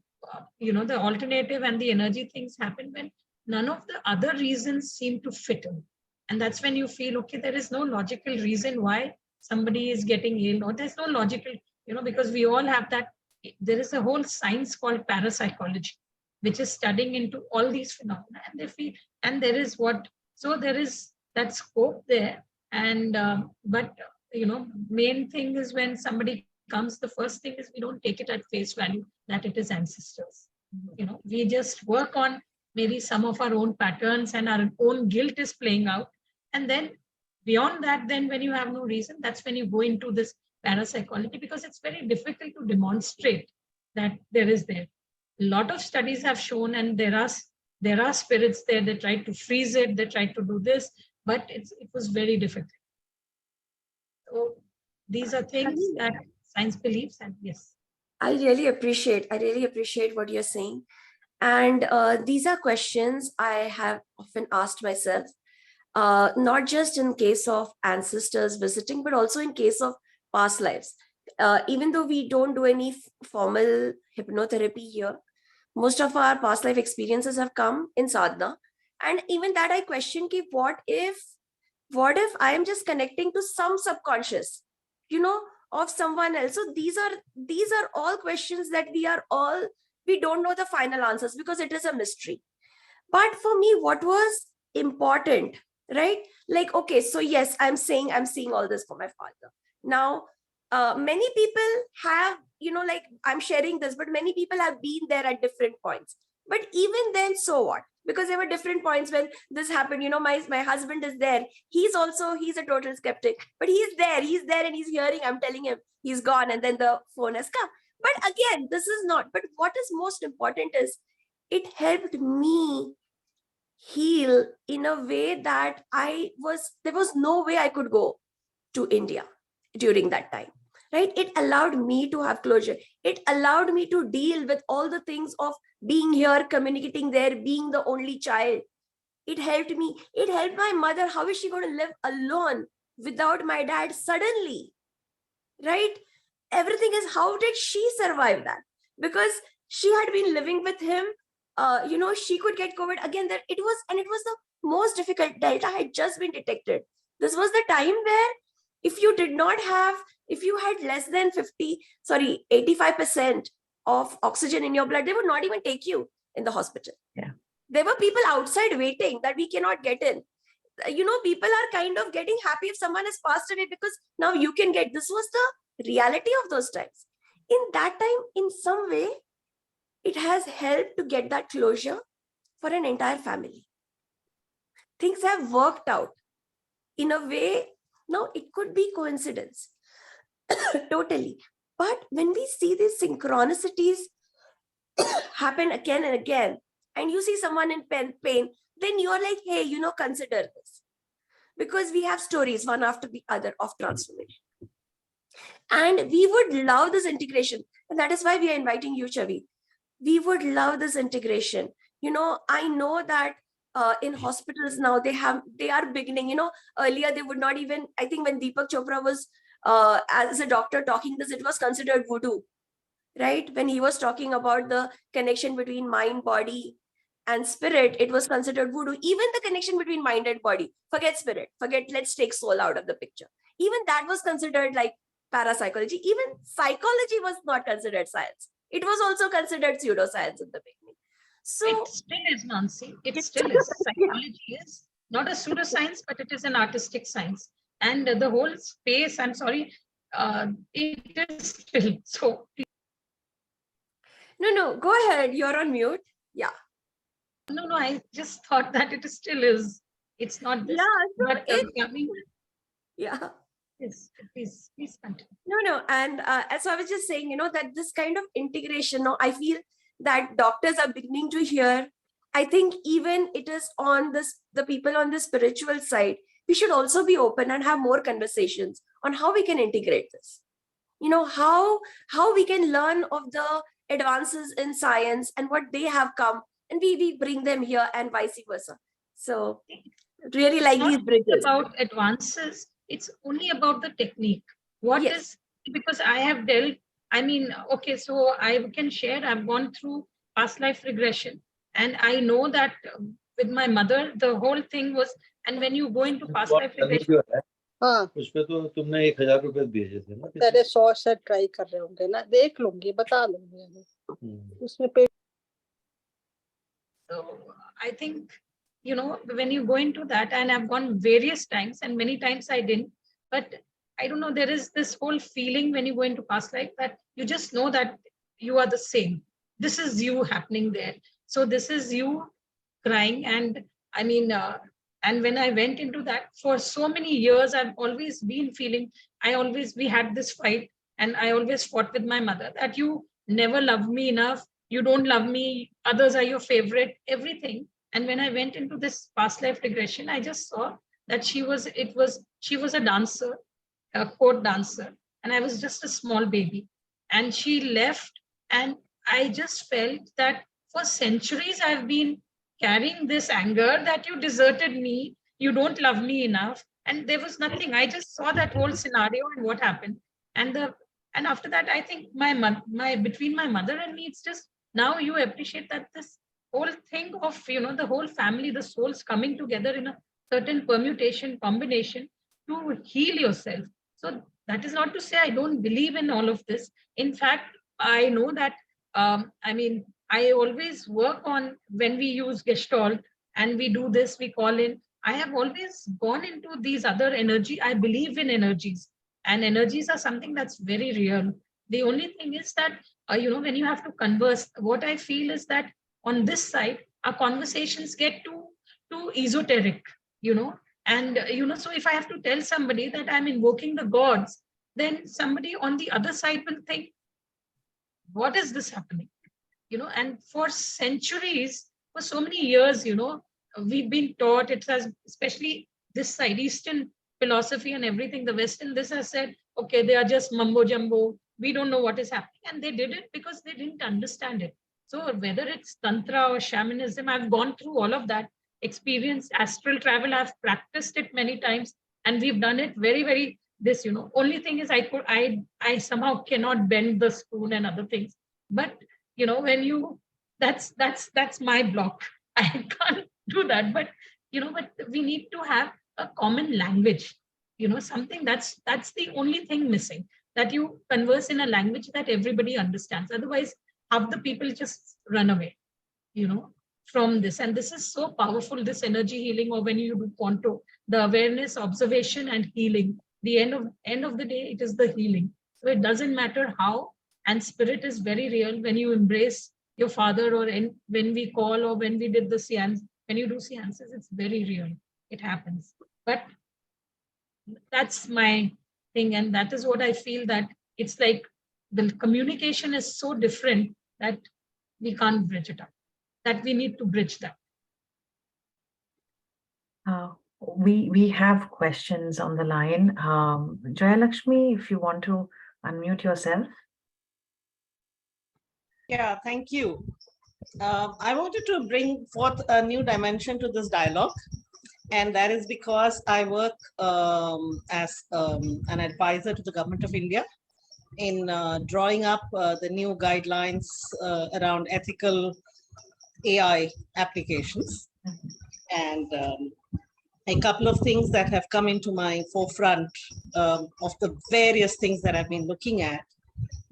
the alternative and the energy things happen when none of the other reasons seem to fit in. And that's when you feel, okay, there is no logical reason why somebody is getting ill, or there's no logical, because we all have that. There is a whole science called parapsychology, which is studying into all these phenomena, and they feel, and there is so there is that scope there. And, but, main thing is when somebody comes, the first thing is we don't take it at face value that it is ancestors. We just work on maybe some of our own patterns, and our own guilt is playing out. And then beyond that, then when you have no reason, that's when you go into this parapsychology, because it's very difficult to demonstrate that there is there. A lot of studies have shown, and there are spirits there. They tried to freeze it, they tried to do this, but it was very difficult. So these are things that science believes, and yes. I really appreciate what you're saying. And these are questions I have often asked myself, not just in case of ancestors visiting, but also in case of past lives. Even though we don't do any formal hypnotherapy here, most of our past life experiences have come in sadhana. And even that I question, what if I am just connecting to some subconscious, of someone else? So these are all questions that we don't know the final answers, because it is a mystery. But for me, what was important, right? Like, okay, so yes, I'm seeing all this for my father. Now, many people have, like, I'm sharing this, but many people have been there at different points. But even then, so what? Because there were different points when this happened. My husband is there. He's a total skeptic, but he's there and he's hearing, I'm telling him he's gone, and then the phone has come. But again, this is not, but what is most important is it helped me heal in a way that there was no way I could go to India during that time. right? It allowed me to have closure. It allowed me to deal with all the things of being here, communicating there, being the only child. It helped me. It helped my mother. How is she going to live alone without my dad suddenly, right? Everything is, how did she survive that? Because she had been living with him. She could get COVID again. That it was the most difficult. Delta had just been detected. This was the time where if you had less than 85% of oxygen in your blood, they would not even take you in the hospital. Yeah. There were people outside waiting that we cannot get in. People are kind of getting happy if someone has passed away because now you can get. This was the reality of those times. In that time, in some way, it has helped to get that closure for an entire family. Things have worked out in a way. Now, it could be coincidence, totally. But when we see these synchronicities happen again and again, and you see someone in pain, then you're like, hey, consider this. Because we have stories one after the other of transformation. And we would love this integration. And that is why we are inviting you, Chavi. We would love this integration. I know that in hospitals now, they are beginning, earlier they would not even, I think when Deepak Chopra was as a doctor talking this, it was considered voodoo, right? When he was talking about the connection between mind, body, and spirit, it was considered voodoo. Even the connection between mind and body, forget spirit, let's take soul out of the picture. Even that was considered like parapsychology. Even psychology was not considered science. It was also considered pseudoscience in the beginning. So it still is, Nancy. It still is. Psychology is not a pseudoscience, but it is an artistic science. And the whole space, I'm sorry, it is still. So no, go ahead. You're on mute. Yeah. No, I just thought that it still is. It's not this. Yeah, so But coming. Yeah. Yes, please continue. No. And so I was just saying, that this kind of integration, I feel that doctors are beginning to hear. I think even it is on the people on the spiritual side, we should also be open and have more conversations on how we can integrate this. How we can learn of the advances in science and what they have come, and we bring them here and vice versa. So really like these bridges. About advances, it's only about the technique. What Yes. is, because I have dealt, okay, so I can share, I've gone through past life regression, and I know that with my mother, the whole thing was, and when you go into past life regression, हाँ उस पे तो तुमने 1000 रुपए भेजे थे ना तेरे 100 से ट्राई कर रहे होंगे ना, देख लूंगी, बता दूंगी अभी उसमें पे so I think, when you go into that, and I've gone various times, and many times I didn't, but I don't know, there is this whole feeling when you go into past life that you just know that you are the same. This is you happening there. So this is you crying. And and when I went into that, for so many years, I've always been feeling, we had this fight, and I always fought with my mother that you never love me enough. You don't love me. Others are your favorite, everything. And when I went into this past life regression, I just saw that she was a dancer, a court dancer, and I was just a small baby. And she left, and I just felt that for centuries I've been carrying this anger that you deserted me, you don't love me enough. And there was nothing. I just saw that whole scenario and what happened. And after that, I think between my mother and me, it's just now you appreciate that this whole thing of, the whole family, the souls coming together in a certain permutation, combination to heal yourself. So that is not to say I don't believe in all of this. In fact, I know that, I always work on, when we use Gestalt and we do this, we call in, I have always gone into these other energy. I believe in energies, and energies are something that's very real. The only thing is that, when you have to converse, what I feel is that on this side, our conversations get too esoteric, and, so if I have to tell somebody that I'm invoking the gods, then somebody on the other side will think, what is this happening? And for centuries, for so many years, we've been taught, it has, especially this side, Eastern philosophy and everything, the West in this has said, okay, they are just mumbo jumbo. We don't know what is happening. And they did it because they didn't understand it. So whether it's Tantra or shamanism, I've gone through all of that, experienced astral travel. I've practiced it many times, and we've done it very, very this, only thing is I somehow cannot bend the spoon and other things. But, when you, that's my block. I can't do that. But, but we need to have a common language, something that's the only thing missing, that you converse in a language that everybody understands. Otherwise, half the people just run away, from this. And this is so powerful, this energy healing, or when you do Quanto, the awareness, observation, and healing. The end of the day, it is the healing. So it doesn't matter how, and spirit is very real when you embrace your father, or when we call, or when we did the seance, when you do seances, it's very real. It happens. But that's my thing. And that is what I feel, that it's like the communication is so different that we can't bridge it up, that we need to bridge that. We have questions on the line. Jayalakshmi, if you want to unmute yourself. Yeah, thank you. I wanted to bring forth a new dimension to this dialogue, and that is because I work as an advisor to the Government of India in drawing up the new guidelines around ethical AI applications. And a couple of things that have come into my forefront of the various things that I've been looking at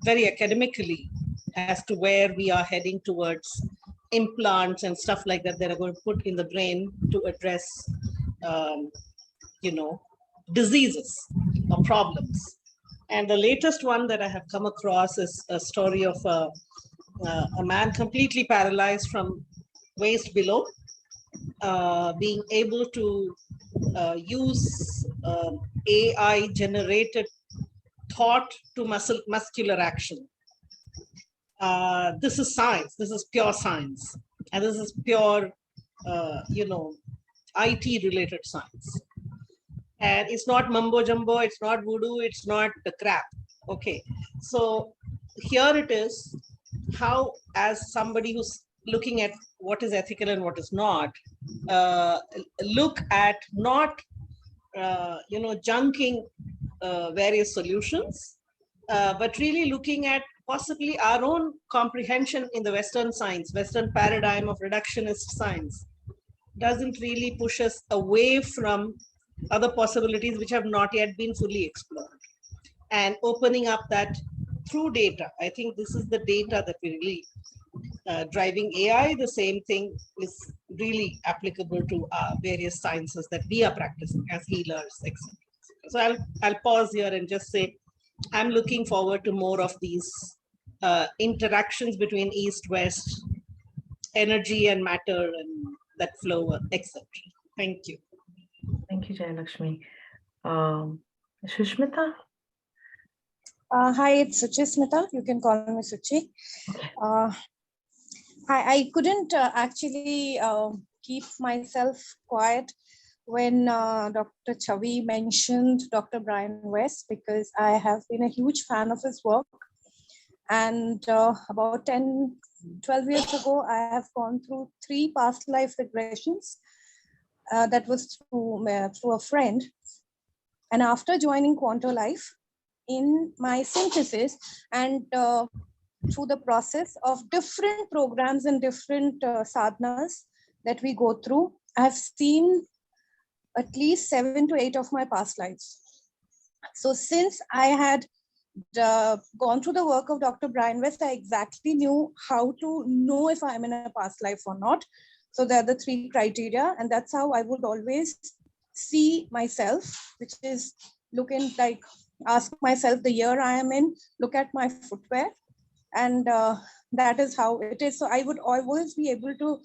very academically as to where we are heading towards implants and stuff like that that are going to put in the brain to address, diseases or problems. And the latest one that I have come across is a story of a man completely paralyzed from waist below, being able to use AI generated thought to muscular action. This is science. This is pure science, and this is pure, IT related science. And it's not mumbo jumbo. It's not voodoo. It's not the crap. Okay, so here it is. How, as somebody who's looking at what is ethical and what is not, look at not, junking various solutions, but really looking at possibly our own comprehension in the Western science, Western paradigm of reductionist science, doesn't really push us away from other possibilities which have not yet been fully explored. And opening up that through data. I think this is the data that we really driving AI. The same thing is really applicable to various sciences that we are practicing as healers, etc. So I'll pause here and just say, I'm looking forward to more of these interactions between East-West, energy and matter, and that flow, etc. Thank you. Thank you, Jayalakshmi. Sushmita? Hi, it's Suchismita. You can call me Suchi. I couldn't actually keep myself quiet when Dr. Chavi mentioned Dr. Brian West, because I have been a huge fan of his work. And about 10, 12 years ago, I have gone through 3 past life regressions. That was through a friend. And after joining Quanto Life, in my synthesis and through the process of different programs and different sadhanas that we go through, I have seen at least 7 to 8 of my past lives. So since I had gone through the work of Dr. Brian West, I exactly knew how to know if I'm in a past life or not. So there are the 3 criteria, and that's how I would always see myself, which is looking like, ask myself the year I am in, look at my footwear, and that is how it is. So I would always be able to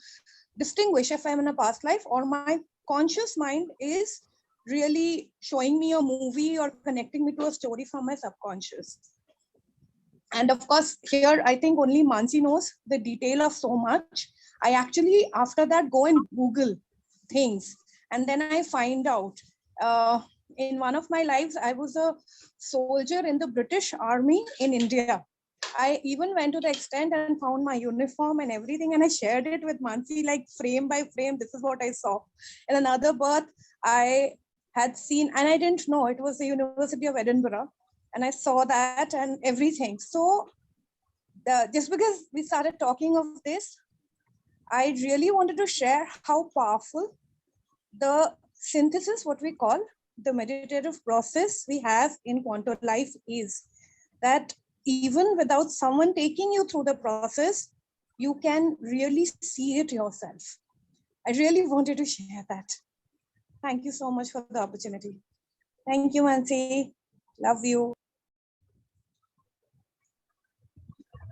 distinguish if I'm in a past life or my conscious mind is really showing me a movie or connecting me to a story from my subconscious. And of course, here, I think only Mansi knows the detail of so much. I actually, after that, go and Google things. And then I find out in one of my lives, I was a soldier in the British Army in India. I even went to the extent and found my uniform and everything, and I shared it with Mansi, like frame by frame. This is what I saw. In another birth, I had seen, and I didn't know it was the University of Edinburgh, and I saw that and everything. So, just because we started talking of this, I really wanted to share how powerful the synthesis, what we call the meditative process we have in Quanto Life is. That even without someone taking you through the process, you can really see it yourself. I really wanted to share that. Thank you so much for the opportunity. Thank you, Mansi. Love you.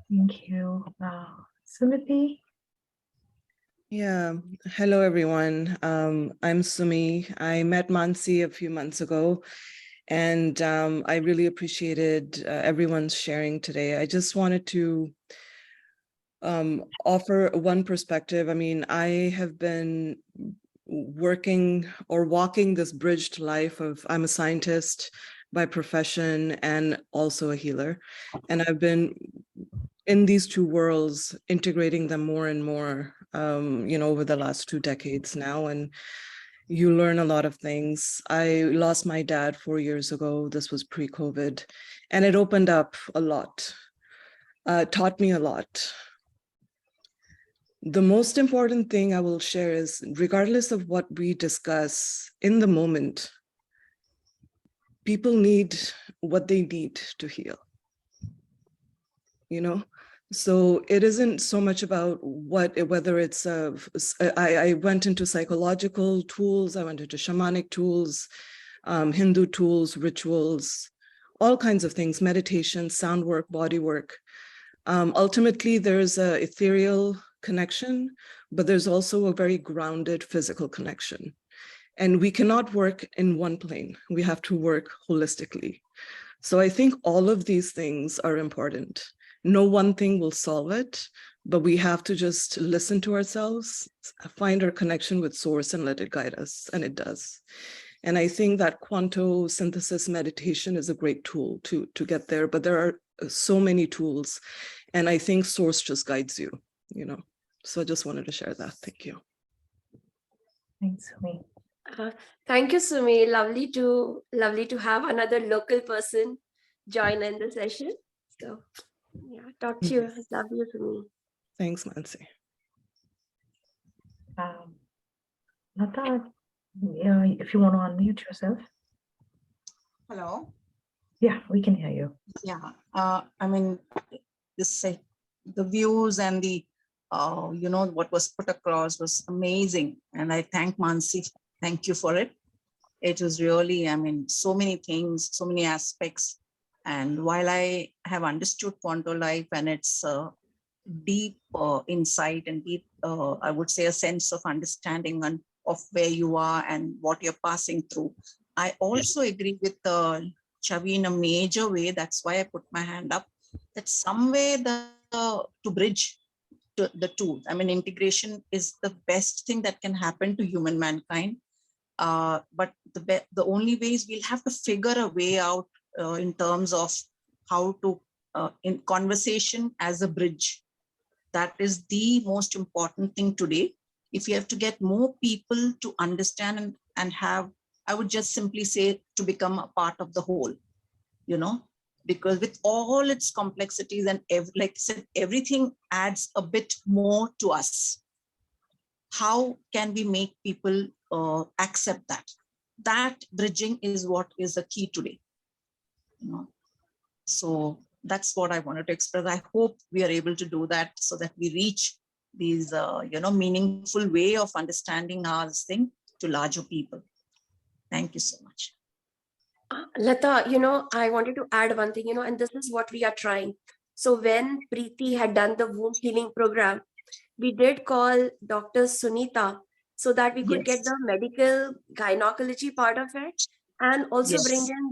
Thank you. Sumiti? Yeah. Hello, everyone. I'm Sumi. I met Mansi a few months ago, and I really appreciated everyone's sharing today. I just wanted to offer one perspective. I mean, I have been working or walking this bridged life of, I'm a scientist by profession and also a healer. And I've been in these two worlds, integrating them more and more, over the last 2 decades now. And you learn a lot of things. I lost my dad 4 years ago. This was pre-COVID, and it opened up a lot, taught me a lot. The most important thing I will share is, regardless of what we discuss in the moment, people need what they need to heal. So it isn't so much about whether it's, I went into psychological tools, I went into shamanic tools, Hindu tools, rituals, all kinds of things, meditation, sound work, body work. Ultimately, there's a ethereal connection, but there's also a very grounded physical connection. And we cannot work in one plane. We have to work holistically. So I think all of these things are important. No one thing will solve it, but we have to just listen to ourselves, find our connection with source and let it guide us, and it does. And I think that quanto synthesis meditation is a great tool to get there, but there are so many tools, and I think source just guides you, So I just wanted to share that. Thank you. Thanks, Sumi. Thank you, Sumi. Lovely to have another local person join in the session. So yeah, talk to you. Love you, Sumi. Thanks, Mansi. Lata, if you want to unmute yourself. Hello. Yeah, we can hear you. Yeah, I mean, the views and the what was put across was amazing, and I thank Mansi. Thank you for it. It was really, I mean, so many things, so many aspects. And while I have understood Quanto Life and its deep insight and deep, I would say, a sense of understanding of where you are and what you're passing through, I also agree with Chavi in a major way. That's why I put my hand up. That some way to bridge the two. I mean, integration is the best thing that can happen to human mankind. But the only way is we'll have to figure a way out in terms of how to, in conversation as a bridge. That is the most important thing today. If you have to get more people to understand and have, I would just simply say, to become a part of the whole, because with all its complexities and like I said, everything adds a bit more to us. How can we make people accept that? That bridging is what is the key today. So that's what I wanted to express. I hope we are able to do that so that we reach these, meaningful way of understanding our thing to larger people. Thank you so much. Lata, I wanted to add one thing, and this is what we are trying. So when Preeti had done the wound healing program, we did call Dr. Sunita so that we could get the medical gynecology part of it, and also bring in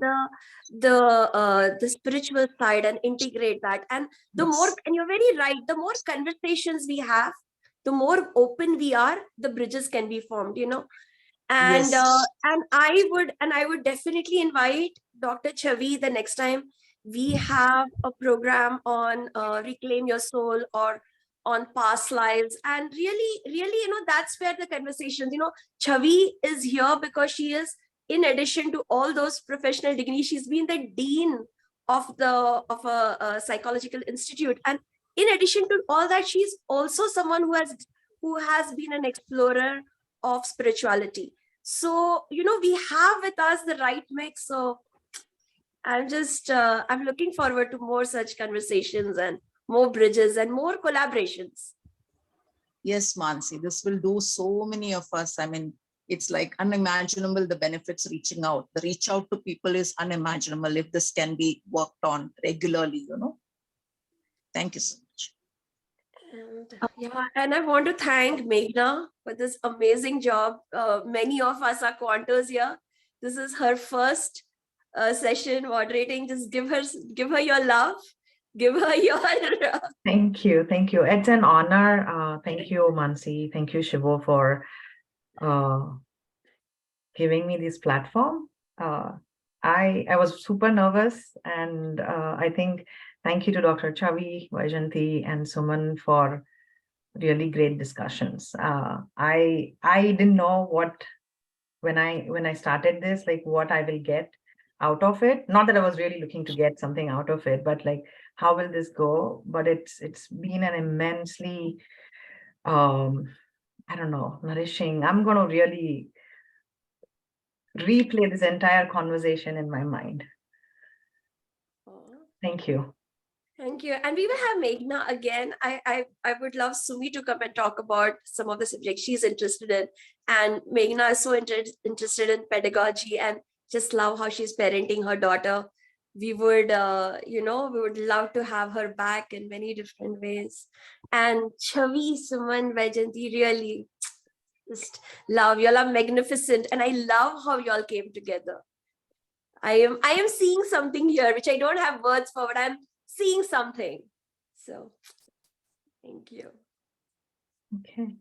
the spiritual side and integrate that. And the more, and you're very right, the more conversations we have, the more open we are, the bridges can be formed, And Yes. and I would definitely invite Dr. Chavi the next time we have a program on reclaim your soul or on past lives. And really, that's where the conversations, Chavi is here because she is, in addition to all those professional degrees, she's been the dean of a psychological institute. And in addition to all that, she's also someone who has been an explorer of spirituality. So, we have with us the right mix. So I'm looking forward to more such conversations and more bridges and more collaborations. Yes, Mansi, this will do so many of us. I mean, it's like unimaginable, the benefits reaching out. The reach out to people is unimaginable if this can be worked on regularly, Thank you so much. And I want to thank Meghna for this amazing job. Many of us are quanters here. This is her first session moderating. Just give her your love. Give her your Thank you. It's an honor. Thank you, Mansi. Thank you, Shivo, for giving me this platform. I was super nervous, and I think thank you to Dr. Chavi, Vaijanti, and Suman for really great discussions. I didn't know what, when I started this, like what I will get out of it. Not that I was really looking to get something out of it, but like how will this go? But it's been an immensely I don't know, nourishing. I'm going to really replay this entire conversation in my mind. Thank you. Thank you. And we will have Meghna again. I would love Sumi to come and talk about some of the subjects she's interested in. And Meghna is so interested in pedagogy and just love how she's parenting her daughter. We would, we would love to have her back in many different ways. And Chavi, Suman, Vaijanti, really just love. Y'all are magnificent. And I love how y'all came together. I am seeing something here, which I don't have words for, but I'm seeing something. So thank you. Okay.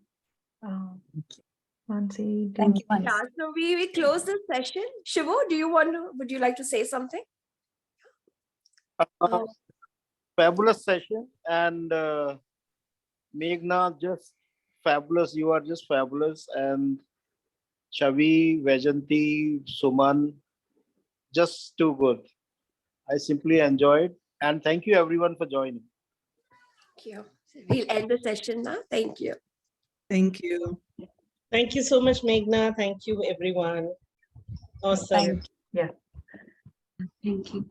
Mansi, Thank you, Mansi. Yeah, so we close this session. Shivo, would you like to say something? Fabulous session, and Meghna, just fabulous. You are just fabulous, and Chavi, Vaijanti, Suman, just too good. I simply enjoyed, and thank you everyone for joining. Thank you. We'll end the session now. Thank you. Thank you. Thank you so much, Meghna. Thank you, everyone. Awesome. Yeah. Thank you.